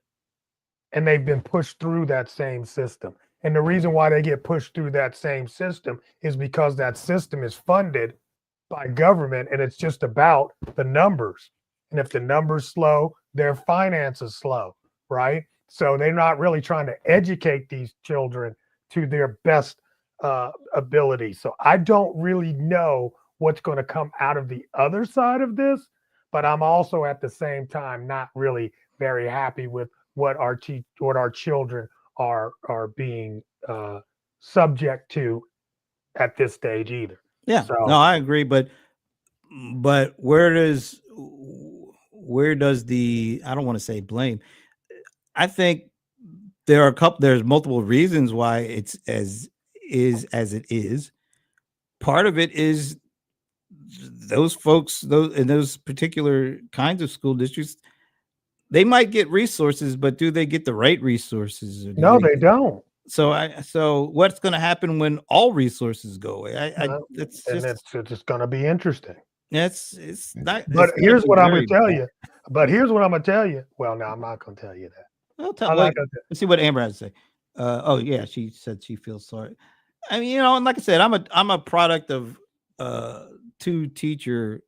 And they've been pushed through that same system. And the reason why they get pushed through that same system is because that system is funded by government, and it's just about the numbers. And if the numbers slow, their finances slow, right? So they're not really trying to educate these children to their best ability. So I don't really know what's going to come out of the other side of this, but I'm also at the same time not really very happy with what our children are being subject to at this stage either. Yeah, So, no, I agree, but where does the, I don't want to say blame. I think there's multiple reasons why it's as it is. Part of it is those folks, in those particular kinds of school districts, they might get resources, but do they get the right resources? No, they don't. So what's going to happen when all resources go away? It's just going to be interesting. It's not. But here's what I'm going to tell you. Well, no, I'm not going to tell you that. Let's see what Amber has to say. Oh yeah, she said she feels sorry. I mean, and like I said, I'm a product of two teacher.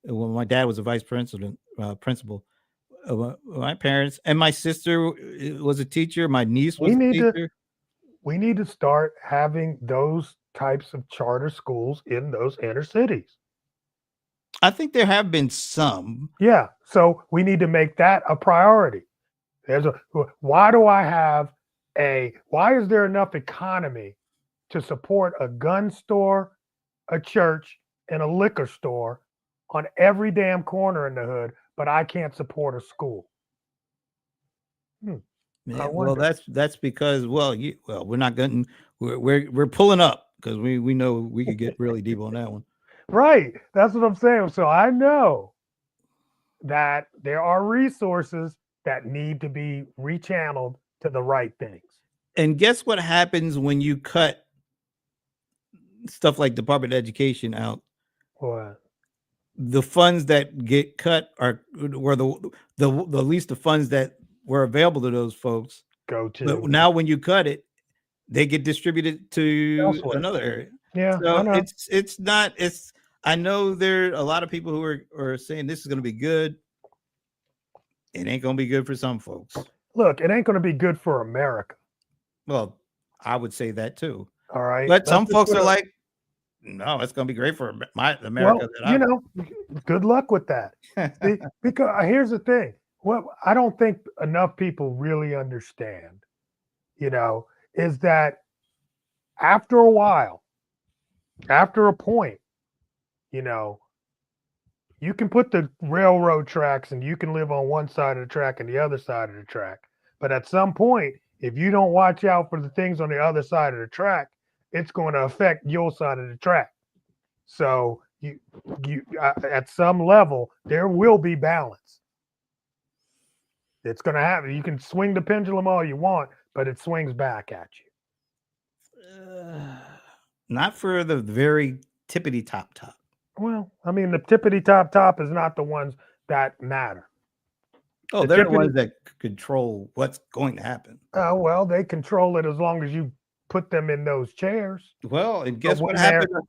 When my dad was a vice principal. My parents and my sister was a teacher. My niece was a teacher. We need to start having those types of charter schools in those inner cities. I think there have been some. Yeah. So we need to make that a priority. Why is there enough economy to support a gun store, a church, and a liquor store on every damn corner in the hood, but I can't support a school? Well, that's because we're not getting we're pulling up because we know we could get really deep on that one. Right. That's what I'm saying. So I know that there are resources that need to be rechanneled to the right things. And guess what happens when you cut stuff like Department of Education out? What? The funds that get cut were the least the funds that were available to those folks go to. But now when you cut it, they get distributed to elsewhere. Another area. Yeah. So it's not. I know there are a lot of people who are saying this is going to be good. It ain't going to be good for some folks. Look, it ain't going to be good for America. Well, I would say that too. All right. But some folks are like, no, it's going to be great for America. Well, good luck with that. Because here's the thing. Well, I don't think enough people really understand, is that after a while, after a point, you can put the railroad tracks and you can live on one side of the track and the other side of the track. But at some point, if you don't watch out for the things on the other side of the track, it's going to affect your side of the track. So you at some level, there will be balance. It's going to happen. You can swing the pendulum all you want, but it swings back at you. Not for the very tippity top. Well, I mean, the tippity top is not the ones that matter. Oh, The they're the tippity- ones that control what's going to happen. Well, they control it as long as you put them in those chairs. Well, and guess what when they're- happened?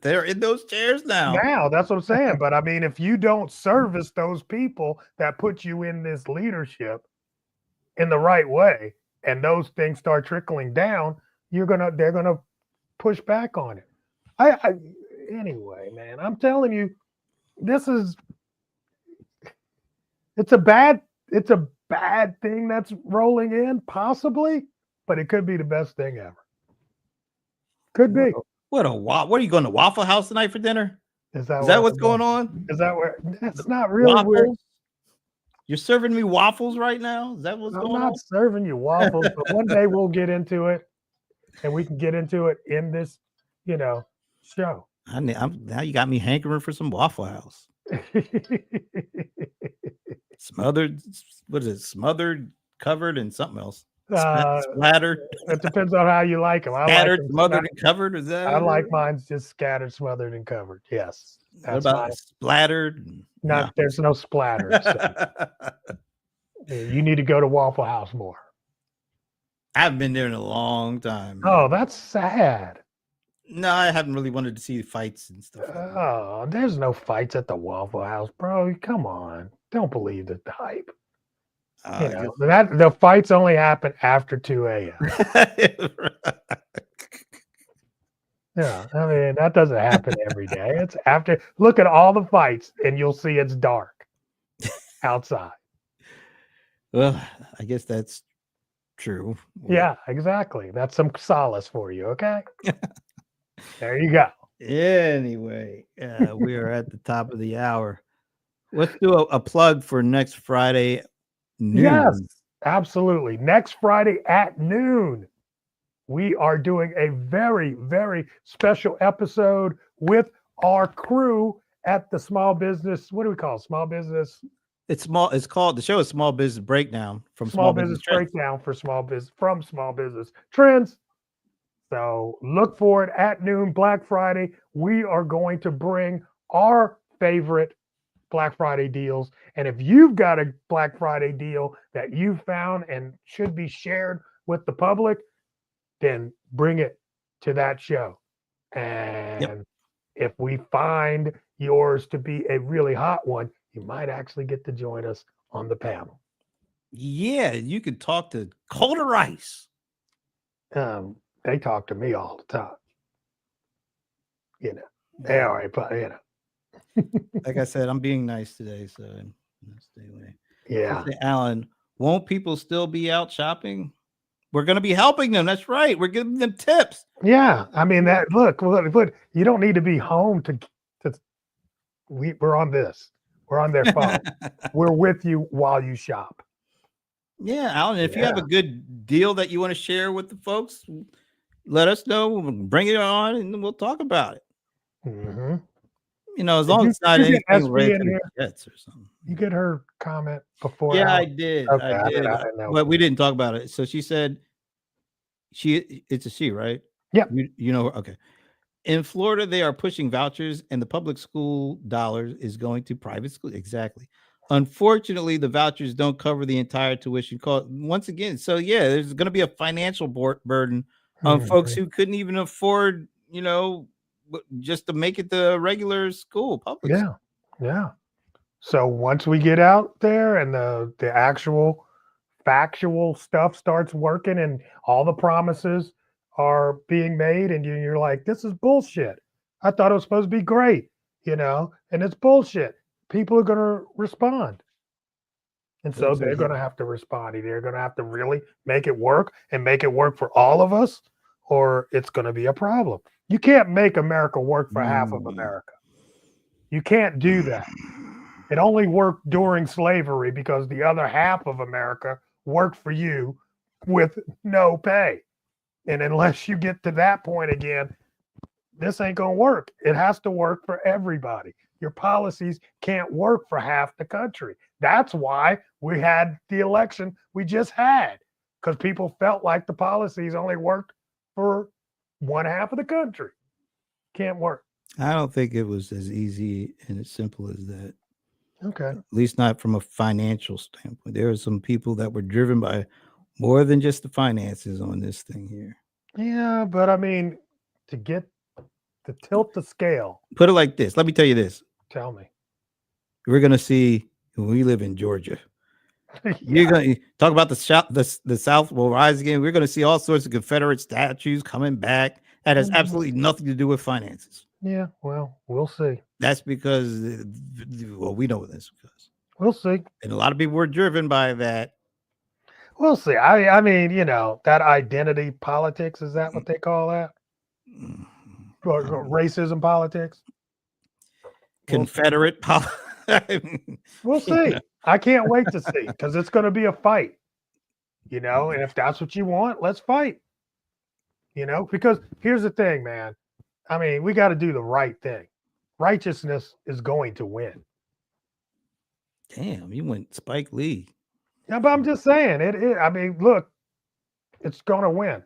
They're in those chairs now. Now, that's what I'm saying. But I mean, if you don't service those people that put you in this leadership in the right way, and those things start trickling down, they're gonna push back on it. Anyway, man, I'm telling you, it's a bad thing that's rolling in, possibly, but it could be the best thing ever. Could be. What are you going to Waffle House tonight for dinner? Is that what's going on? Is that where? That's not really where. Waffles? You're serving me waffles right now? Is that what's I'm going not on? serving you waffles, but one day we'll get into it, and we can get into it in this, show. Now you got me hankering for some Waffle House. Smothered, what is it? Smothered, covered, and something else. Splattered. It depends on how you like them. Scattered, smothered, and covered. Is that? I like mine just scattered, smothered, and covered. Yes. What about splattered? There's no splatter. So. You need to go to Waffle House more. I haven't been there in a long time. Oh, that's sad. No, I haven't really wanted to see fights and stuff. Oh, there's no fights at the Waffle House, bro. Come on. Don't believe the hype. The fights only happen after 2 a.m. Yeah, I mean, that doesn't happen every day. It's after, look at all the fights and you'll see it's dark outside. Well, I guess that's true. Yeah, exactly. That's some solace for you. Okay. There you go. Anyway, we are at the top of the hour. Let's do a plug for next Friday noon. Yes, absolutely. Next Friday at noon, we are doing a very, very special episode with our crew at the Small Business. What do we call it? Small Business? It's called, the show is Small Business Breakdown from Small Business Breakdown for Small Business Trends. So look for it at noon, Black Friday. We are going to bring our favorite Black Friday deals. And if you've got a Black Friday deal that you found and should be shared with the public, then bring it to that show. And if we find yours to be a really hot one, you might actually get to join us on the panel. Yeah, you could talk to Calder Rice. They talk to me all the time. They all right, but like I said, I'm being nice today, so stay away. Yeah. Alan, won't people still be out shopping? We're going to be helping them. That's right. We're giving them tips. Yeah. I mean, look, you don't need to be home we're on this. We're on their phone. We're with you while you shop. Yeah, Alan, if you have a good deal that you want to share with the folks, let us know. We'll bring it on and we'll talk about it. Mm-hmm. As long as it's not anything related to jets or something. You get her comment before? Yeah, I did. Okay, I did. I know. But we didn't talk about it. So she said, it's a she, right? Yeah. You know, okay. In Florida, they are pushing vouchers, and the public school dollars is going to private school. Exactly. Unfortunately, the vouchers don't cover the entire tuition cost. Once again, so there's going to be a financial burden on folks who couldn't even afford, just to make it the regular school, public. Yeah, yeah. So once we get out there and the actual factual stuff starts working, and all the promises are being made, and you're like, this is bullshit. I thought it was supposed to be great, and it's bullshit. People are going to respond. And so they're going to have to respond. They're going to have to really make it work and make it work for all of us, or it's going to be a problem. You can't make America work for half of America. You can't do that. It only worked during slavery because the other half of America worked for you with no pay. And unless you get to that point again, this ain't going to work. It has to work for everybody. Your policies can't work for half the country. That's why we had the election we just had, because people felt like the policies only worked for one half of the country. Can't work. I don't think it was as easy and as simple as that. Okay. At least not from a financial standpoint. There are some people that were driven by more than just the finances on this thing here. Yeah, but I mean, to tilt the scale, Put it like this. Let me tell you this. tell me. We're gonna see we live in Georgia. You're gonna talk about the South will rise again. We're gonna see all sorts of Confederate statues coming back. That has absolutely nothing to do with finances. Yeah, well, we'll see. That's because, well, we know this because, We'll see. and a lot of people were driven by that. We'll see. I mean, you know, that identity politics, is that what they call that? Or racism politics? Confederate We'll see. I can't wait to see because it's going to be a fight, you know, and if that's what you want, let's fight, you know, because here's the thing, man. I mean, we got to do the right thing. Righteousness is going to win. Damn, you went Spike Lee. Yeah, but I'm just saying I mean, look, it's going to win,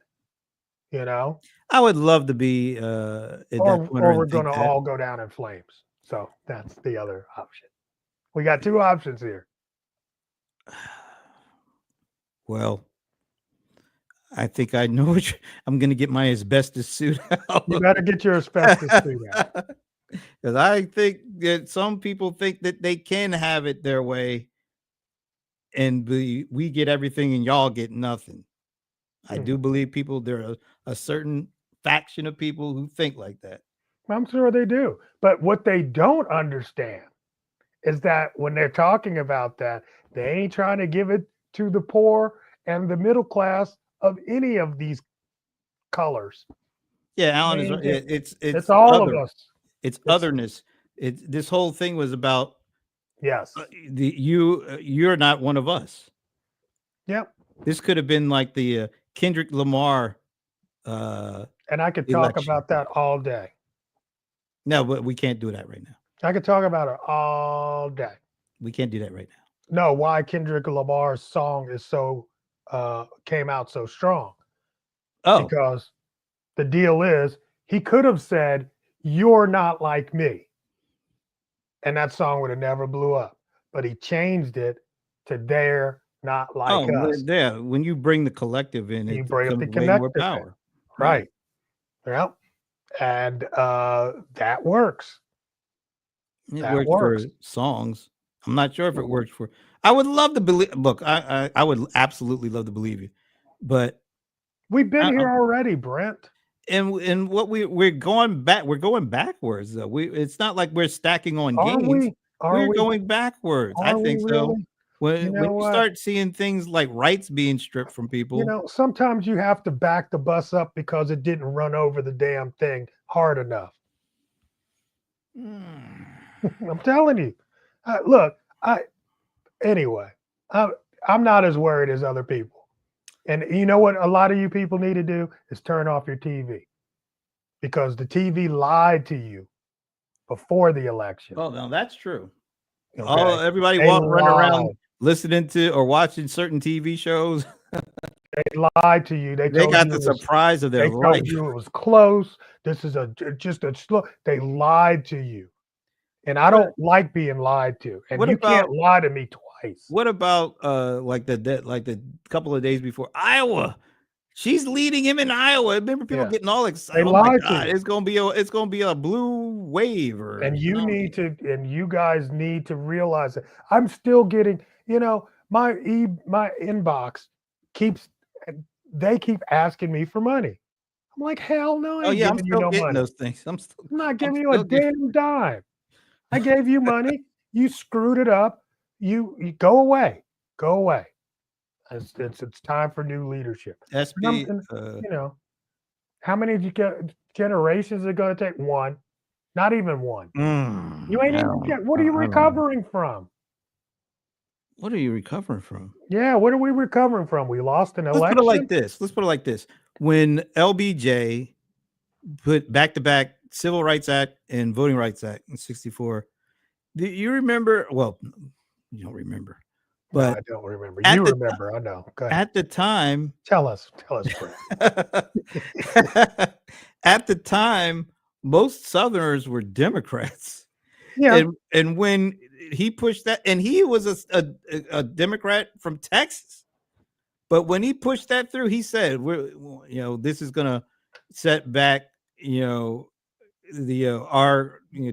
you know, I would love to be or we're going to all go down in flames. So that's the other option. We got two options here. Well, I think I know what I'm going to get my asbestos suit out. You better get your asbestos suit out. Because I think that some people think that they can have it their way and we get everything and y'all get nothing. I do believe there are a certain faction of people who think like that. I'm sure they do. But what they don't understand is that when they're talking about that, they ain't trying to give it to the poor and the middle class of any of these colors. Yeah, Alan is right. It's all of us. It's otherness. This whole thing was about yes. You're not one of us. Yep. This could have been like the Kendrick Lamar. And I could talk about that all day. No, but we can't do that right now. I could talk about it all day. We can't do that right now. No, why Kendrick Lamar's song is so came out so strong. Oh, because the deal is he could have said, "You're not like me," and that song would have never blew up. But he changed it to "They're not like us." Yeah. When you bring the collective in, you it bring up the becomes way more collective, power. right? Yeah, and that works. It works for songs. I'm not sure if it works for. I would love to believe. Look, I would absolutely love to believe you, but we've been here already, Brent. And what we're going back. We're going backwards. Though it's not like we're stacking on gains. We're going backwards. I think so. Really? When you start seeing things like rights being stripped from people, you know, sometimes you have to back the bus up because it didn't run over the damn thing hard enough. I'm telling you. Look, anyway, I'm not as worried as other people. And you know what a lot of you people need to do is turn off your TV because the TV lied to you before the election. Oh, no, that's true. Okay? Everybody running around listening to or watching certain TV shows. They lied to you. They got the surprise of their life. Told you it was close. This is just a slow. They lied to you. And I don't like being lied to. And you can't lie to me twice. What about like the couple of days before Iowa? She's leading him in Iowa. Remember people getting all excited. They lied to you. It's gonna be a blue wave. And you guys need to realize that I'm still getting, you know, my inbox they keep asking me for money. I'm like, hell no. I'm still getting those things. I'm not giving you a damn dime. I gave you money. You screwed it up. You go away. Go away. It's time for new leadership. SB, you know, how many generations is it going to take? One, not even one. You ain't even what are you recovering from? What are you recovering from? Yeah, what are we recovering from? We lost an election. Let's put it like this. When LBJ put back-to-back Civil Rights Act and Voting Rights Act in 1964, do you remember? Well, you don't remember. But no, I don't remember. You remember, I know. At the time, tell us. At the time, most Southerners were Democrats. Yeah. And when he pushed that, and he was a Democrat from Texas. But when he pushed that through, he said, this is going to set back, our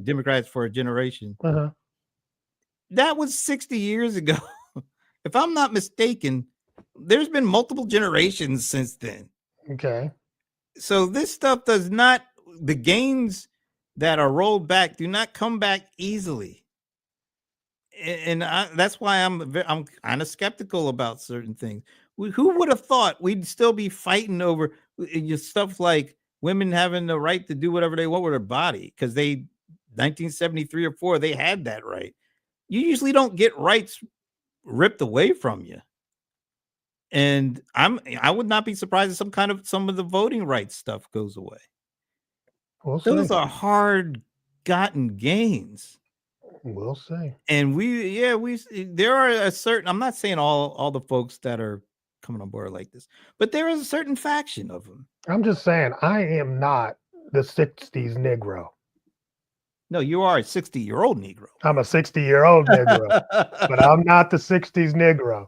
Democrats for a generation." Uh-huh. That was 60 years ago. If I'm not mistaken, there's been multiple generations since then. Okay. So this stuff the gains that are rolled back do not come back easily. And that's why I'm kind of skeptical about certain things. Who would have thought we'd still be fighting over stuff like women having the right to do whatever they want with their body? Because 1973 or 4, they had that right. You usually don't get rights ripped away from you. And I would not be surprised if some of the voting rights stuff goes away. Those are hard gotten gains. We'll see. And there are I'm not saying all the folks that are coming on board like this, but there is a certain faction of them. I'm just saying, I am not the 60s Negro. No, you are a 60-year-old Negro. I'm a 60-year-old Negro, but I'm not the 60s Negro.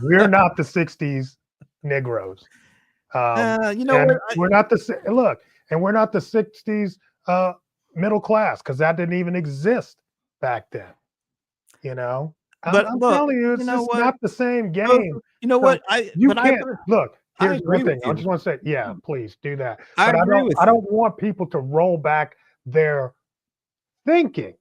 We're not the 60s Negroes. We're not we're not the 60s middle class, because that didn't even exist back then. I'm telling you, it's just not the same game. You know what? Here's one thing. I just want to say, yeah, please do that. But I don't want people to roll back their thinking.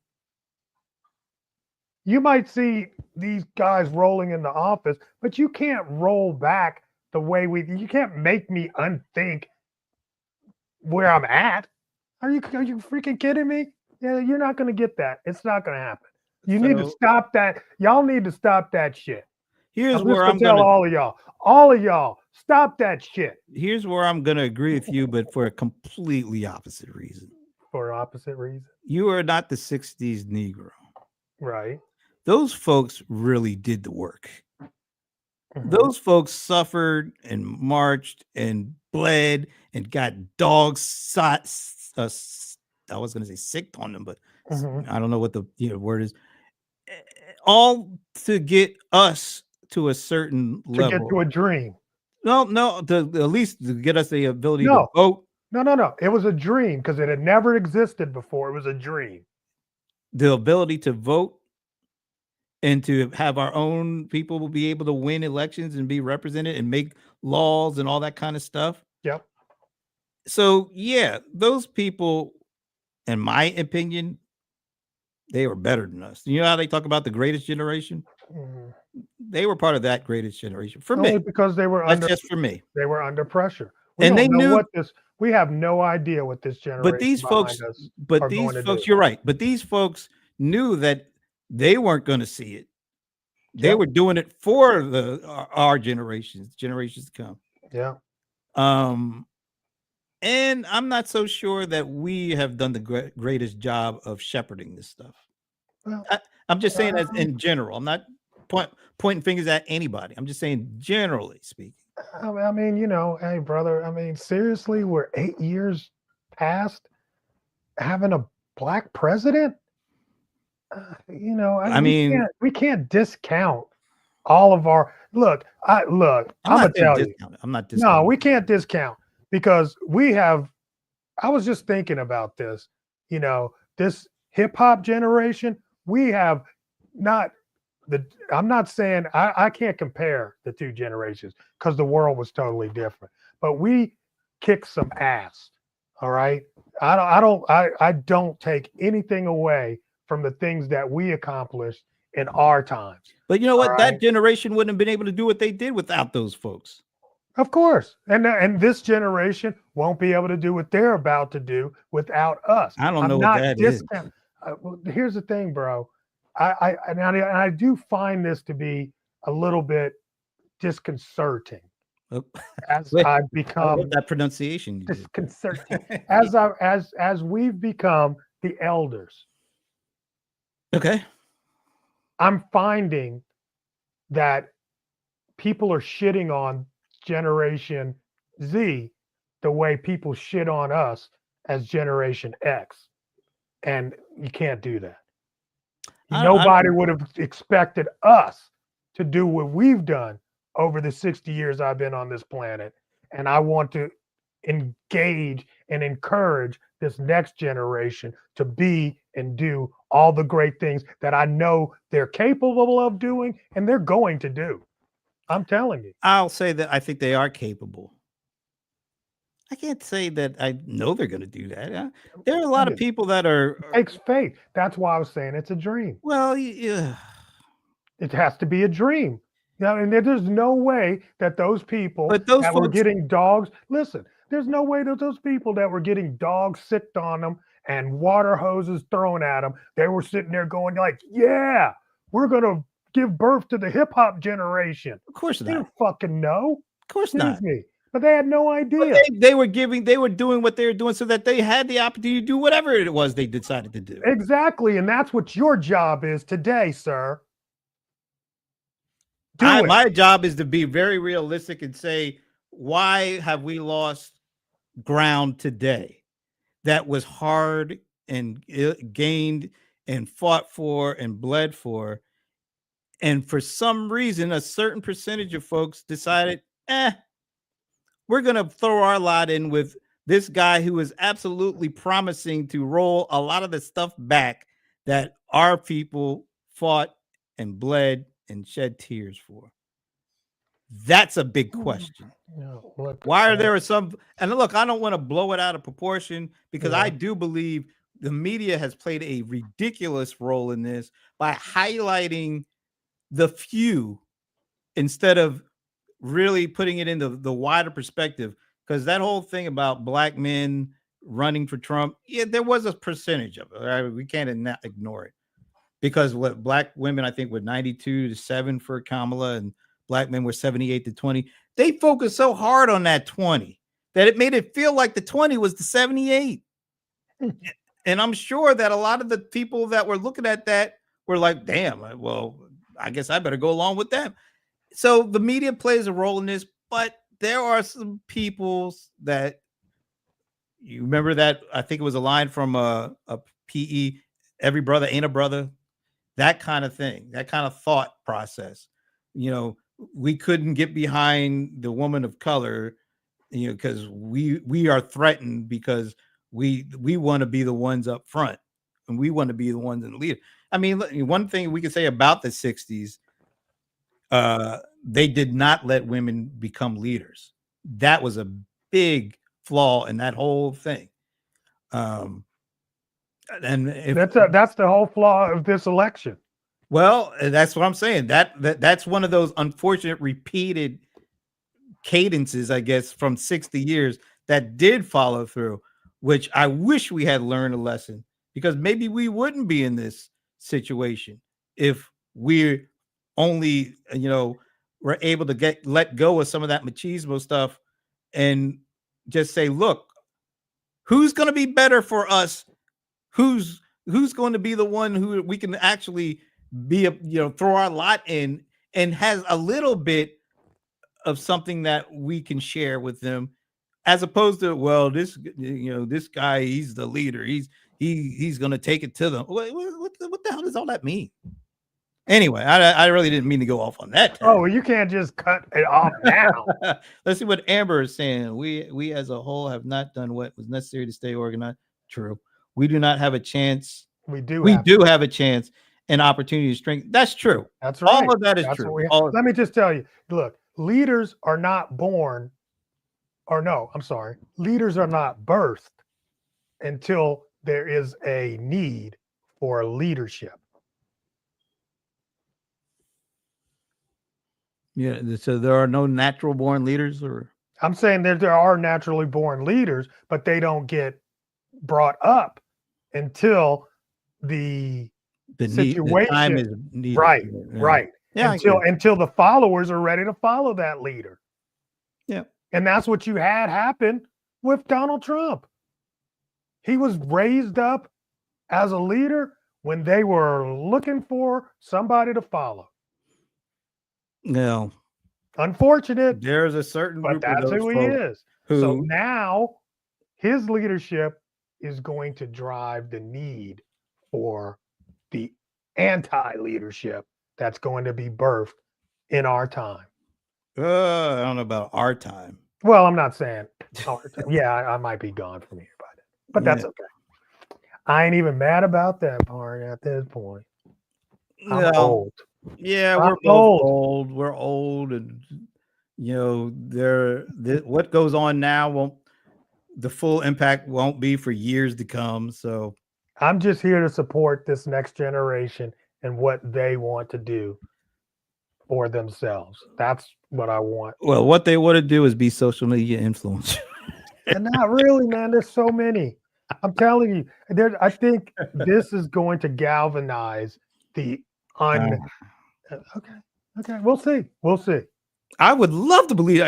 You might see these guys rolling in the office, but you can't roll back the way you can't make me unthink where I'm at. Are you freaking kidding me? Yeah, you're not going to get that. It's not going to happen. You need to stop that. Y'all need to stop that shit. Here's where I'm going to tell all of y'all, stop that shit. Here's where I'm going to agree with you, but for a completely opposite reason. For opposite reason? You are not the 60s Negro. Right. Those folks really did the work. Mm-hmm. Those folks suffered and marched and bled and got dogs I was going to say sicked on them, but I don't know what the word is. All to get us to a certain level. To get to a dream. No, at least to get us the ability to vote. No. It was a dream because it had never existed before. It was a dream. The ability to vote and to have our own people be able to win elections and be represented and make laws and all that kind of stuff. Yep. So, yeah, those people, in my opinion, they were better than us. You know how they talk about the greatest generation? Mm-hmm. They were part of that greatest generation for me. Because they were just for me. They were under pressure. And they knew we have no idea what this generation. But these folks, you're right. But these folks knew that they weren't going to see it. They were doing it for our generations to come. Yeah. And I'm not so sure that we have done the greatest job of shepherding this stuff. Well, I'm just saying as in general. I'm not pointing fingers at anybody. I'm just saying generally speaking. I mean, hey, brother, seriously, we're 8 years past having a black president. We can't discount all of our I'm gonna tell you. I'm not discounting. No, we can't discount because I was just thinking about this, this hip hop generation, we have I'm not saying I can't compare the two generations because the world was totally different, but we kicked some ass. All right. I don't take anything away from the things that we accomplished in our times. But you know what? That generation wouldn't have been able to do what they did without those folks. Of course. And this generation won't be able to do what they're about to do without us. I don't know what that is. Here's the thing, bro. I do find this to be a little bit disconcerting. As I've become that pronunciation disconcerting. as we've become the elders. Okay. I'm finding that people are shitting on Generation Z the way people shit on us as Generation X. And you can't do that. Nobody would have expected us to do what we've done over the 60 years I've been on this planet. And I want to engage and encourage this next generation to be and do all the great things that I know they're capable of doing and they're going to do. I'm telling you. I'll say that I think they are capable. I can't say that I know they're going to do that. There are a lot of people that It takes faith. That's why I was saying it's a dream. Well, yeah. It has to be a dream. Now, and there's no way that those people But those that were folks- getting dogs, listen, there's no way that those people that were getting dogs sicked on them and water hoses thrown at them, they were sitting there going like, yeah, we're going to give birth to the hip hop generation. Of course They not. didn't fucking know. Of course Excuse not. me. But they had no idea. But they were doing what they were doing so that they had the opportunity to do whatever it was they decided to do. Exactly. And that's what your job is today, sir. Do it. My job is to be very realistic and say, why have we lost ground today that was hard and gained and fought for and bled for? And for some reason, a certain percentage of folks decided, we're going to throw our lot in with this guy who is absolutely promising to roll a lot of the stuff back that our people fought and bled and shed tears for. That's a big question. No, look, Why are there some, and look, I don't want to blow it out of proportion because I do believe the media has played a ridiculous role in this by highlighting the few instead of really putting it into the wider perspective. Because that whole thing about black men running for Trump, yeah, there was a percentage of it. Right? We can't ignore it. Because what black women, I think, were 92-7 for Kamala, and black men were 78-20. They focused so hard on that 20 that it made it feel like the 20 was the 78. And I'm sure that a lot of the people that were looking at that were like, damn, well, I guess I better go along with them. So the media plays a role in this, but there are some people that you remember that I think it was a line from a PE, every brother ain't a brother, that kind of thing, that kind of thought process. You know, we couldn't get behind the woman of color, you know, because we are threatened because we want to be the ones up front and we want to be the ones in the lead. I mean, one thing we can say about the 60s, they did not let women become leaders. That was a big flaw in that whole thing. And that's the whole flaw of this election. Well, that's what I'm saying. That's one of those unfortunate repeated cadences, I guess, from 60 years that did follow through, which I wish we had learned a lesson, because maybe we wouldn't be in this situation if we only, were able to let go of some of that machismo stuff and just say, look, who's going to be better for us? Who's going to be the one who we can actually be throw our lot in and has a little bit of something that we can share with them, as opposed to, well, this guy, he's the leader, he's going to take it to them. What the hell does all that mean? Anyway, I really didn't mean to go off on that. Oh, well, you can't just cut it off now. Let's see what Amber is saying. We as a whole have not done what was necessary to stay organized. True. We do not have a chance. We do have a chance and opportunity to strengthen. That's true. That's right. All of that is true. Let me just tell you, look, leaders are not born, or no, I'm sorry. Leaders are not birthed until there is a need for leadership. Yeah, so there are no natural born leaders, or I'm saying that there are naturally born leaders, but they don't get brought up until the situation. The time is needed. Right. Yeah, until the followers are ready to follow that leader. Yeah. And that's what you had happen with Donald Trump. He was raised up as a leader when they were looking for somebody to follow. No. Unfortunate. There's a certain but group that's of those who he is. who, so now his leadership is going to drive the need for the anti-leadership that's going to be birthed in our time. I don't know about our time. Well, I'm not saying our time. Yeah, I might be gone from here by then, but that's Yeah. okay. I ain't even mad about that part at this point. I'm No. old. Yeah, I'm we're both old. old. We're old, and what goes on now won't. The full impact won't be for years to come. So I'm just here to support this next generation and what they want to do for themselves. That's what I want. well, what they want to do is be social media influencers. And not really, man. There's so many. I'm telling you, I think this is going to galvanize the okay. We'll see. We'll see. I would love to believe.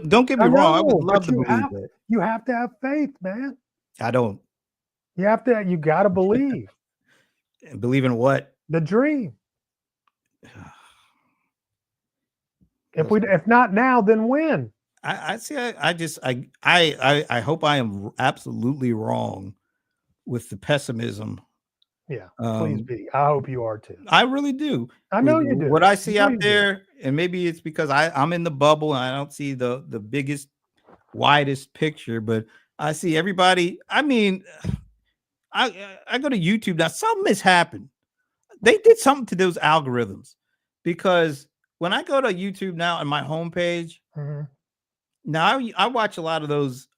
Don't get me wrong. I would love to believe that. You have to have faith, man. I don't. You have to. You got to believe. Believe in what? The dream. If not now, then when? I see. I hope I am absolutely wrong with the pessimism. Yeah, please be. I hope you are too. I really do. I know you do. What I see out there, and maybe it's because I'm in the bubble and I don't see the biggest, widest picture, but I see everybody. I mean, I go to YouTube now. Something has happened. They did something to those algorithms, because when I go to YouTube now on my homepage, now I watch a lot of those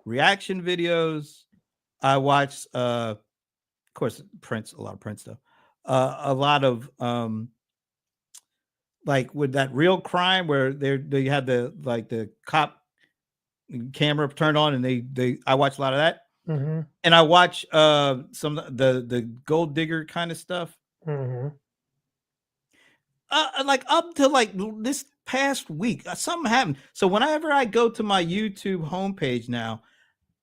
reaction videos. I watch of course Prince, a lot of Prince stuff, a lot of like with that Real Crime where they had the cop camera turned on, and I watch a lot of that. And I watch some the gold digger kind of stuff. Like up to like this past week, something happened. So whenever I go to my YouTube homepage now,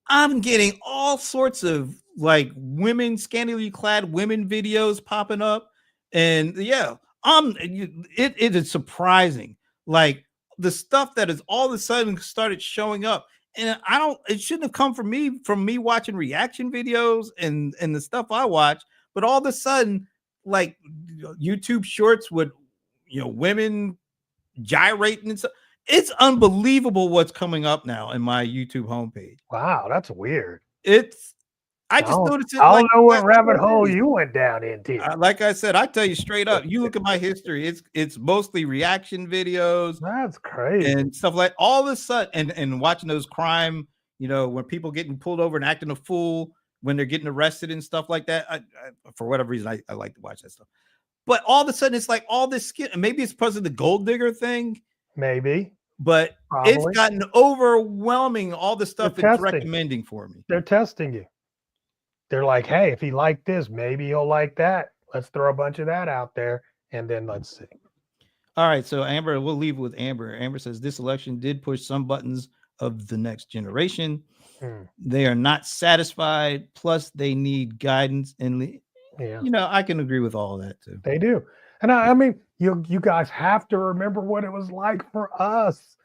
I'm getting all sorts of like women, scantily clad women videos popping up, and yeah, it is surprising. Like the stuff that is all of a sudden started showing up, and it shouldn't have come from me watching reaction videos and the stuff I watch, but all of a sudden, like YouTube shorts with women gyrating and stuff. It's unbelievable what's coming up now in my YouTube homepage. Wow, that's weird. I just noticed it. I don't know what rabbit hole you went down into. Like I said, I tell you straight up, you look at my history, it's mostly reaction videos. That's crazy. And stuff like all of a sudden, and watching those crime, when people getting pulled over and acting a fool when they're getting arrested and stuff like that. I for whatever reason, I like to watch that stuff. But all of a sudden, it's like all this skin, and maybe it's because of the gold digger thing. Maybe. But it's gotten overwhelming, all the stuff it's recommending for me. They're testing you. They're like, hey, if he liked this, maybe he'll like that. Let's throw a bunch of that out there, and then let's see. All right, so Amber, we'll leave with Amber. Amber says this election did push some buttons of the next generation. They are not satisfied. Plus, they need guidance. And I can agree with all of that too. They do. And I mean, you guys have to remember what it was like for us.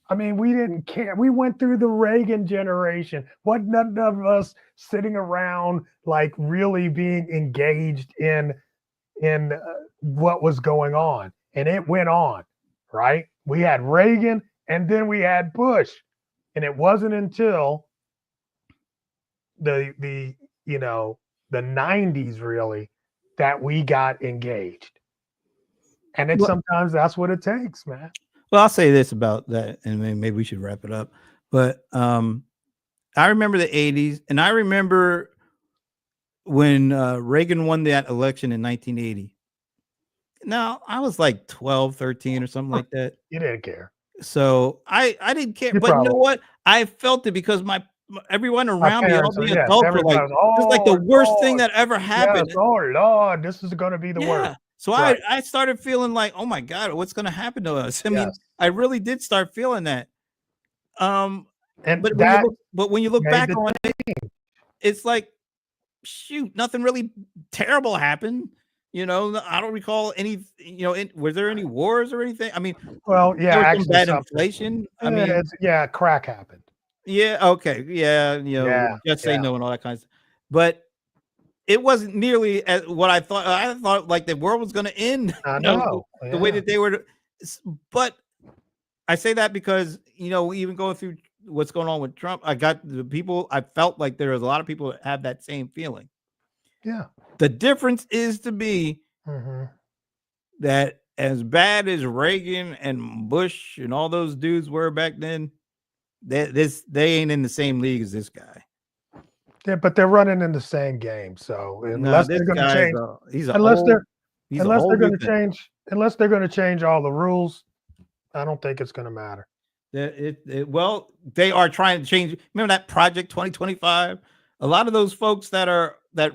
I mean, we didn't care. We went through the Reagan generation. None of us sitting around like really being engaged in what was going on, and it went on, right? We had Reagan, and then we had Bush, and it wasn't until the 90s really that we got engaged. And sometimes that's what it takes, man. Well, I'll say this about that, and maybe we should wrap it up. But I remember the 80s, and I remember when Reagan won that election in 1980. Now, I was like 12, 13 or something like that. You didn't care. So I didn't care. But you know what? I felt it because everyone around me, all the adults were like, it's like the worst thing that ever happened. Yes, oh, Lord, this is going to be the worst. So I started feeling like, oh my God, what's going to happen to us? I mean, I really did start feeling that. But when you look back on it, it's like, shoot, nothing really terrible happened. I don't recall any. Were there any wars or anything? I mean, well, yeah, there was some bad inflation. I mean, crack happened. Yeah. Okay. Yeah. Just say no and all that kind of stuff. But it wasn't nearly as what I thought. I thought like the world was going to end. I you know, know. the way Yeah. that they were. But I say that because even going through what's going on with Trump, I got the people. I felt like there was a lot of people that have that same feeling. Yeah. The difference is to be hmm that as bad as Reagan and Bush and all those dudes were back then, they ain't in the same league as this guy. Yeah, but they're running in the same game. So No, unless this they're going to guy's change, he's a unless whole, they're he's a unless whole they're new going to thing. change all the rules, I don't think it's going to matter. Well, they are trying to change. Remember that Project 2025? A lot of those folks that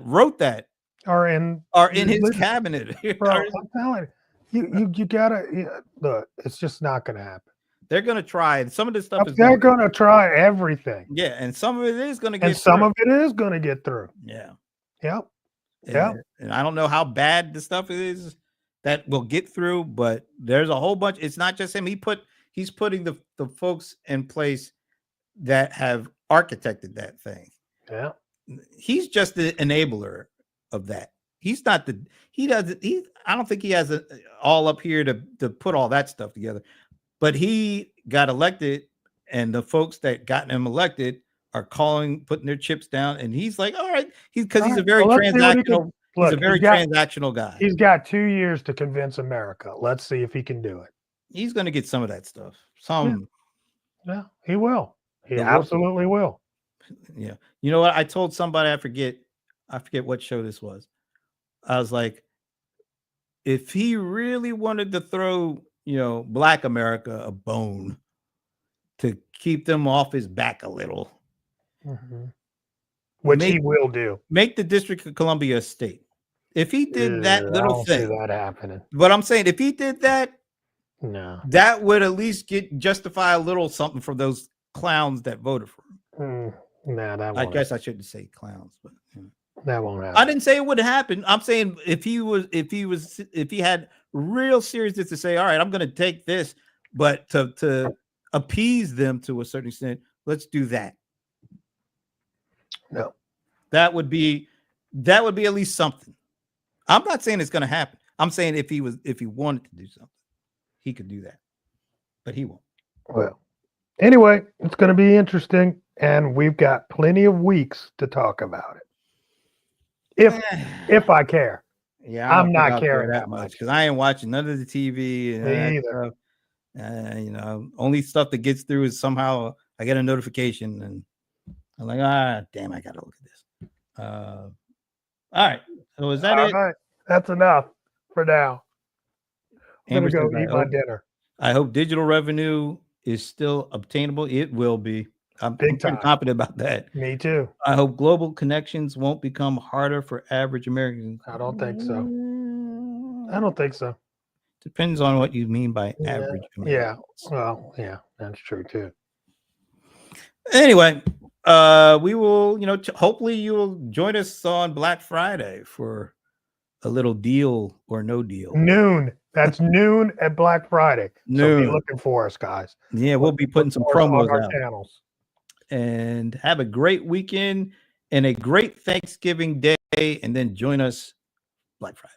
wrote that Are in his listen, cabinet. bro. I'm telling you gotta look. It's just not going to happen. They're gonna try, and some of this stuff is They're going to try everything, and some of it is gonna get and some through. of it is going to get through. Yeah. Yep. And I don't know how bad the stuff is that will get through, but there's a whole bunch. It's not just him. He's putting the folks in place that have architected that thing. Yeah. He's just the enabler of that. He's not I don't think he has it all up here to put all that stuff together. But he got elected, and the folks that got him elected are putting their chips down, and he's like, all right, because he's a very transactional. He's a very transactional guy. He's got 2 years to convince America. Let's see if he can do it. He's going to get some of that stuff. Yeah, he will. He The work- absolutely will. Yeah. You know what? I told somebody, I forget what show this was. I was like, if he really wanted to throw, Black America a bone to keep them off his back a little, Which he will do. make the District of Columbia a state. If he did that little I don't see thing, that happening. but I'm saying if he did that, No. that would at least justify a little something for those clowns that voted for him. No, that won't. I guess I shouldn't say clowns, but that won't happen. I didn't say it would happen. I'm saying if he had real seriousness to say, all right, I'm going to take this, but to appease them to a certain extent, let's do that. No, that would be at least something. I'm not saying it's going to happen. I'm saying if he wanted to do something, he could do that, but he won't. Well, anyway, it's going to be interesting, and we've got plenty of weeks to talk about it. If I care. Yeah, I'm not caring that much because I ain't watching none of the TV. And Me either. Only stuff that gets through is somehow I get a notification and I'm like, damn, I gotta look at this. All right. So is that it? All right. That's enough for now. I'm Amber gonna go says, eat my dinner. I hope digital revenue is still obtainable. It will be. I'm Big pretty time. confident about that. Me too. I hope global connections won't become harder for average Americans. I don't think so. I don't think so. Depends on what you mean by average Americans. Yeah. Well, yeah, that's true too. Anyway, we will, hopefully you will join us on Black Friday for a little deal or no deal. Noon. That's noon at Black Friday. So Noon. be looking for us, guys. Yeah, we'll be putting some Look for us promos on our out. channels. And have a great weekend and a great Thanksgiving day, and then join us Black Friday.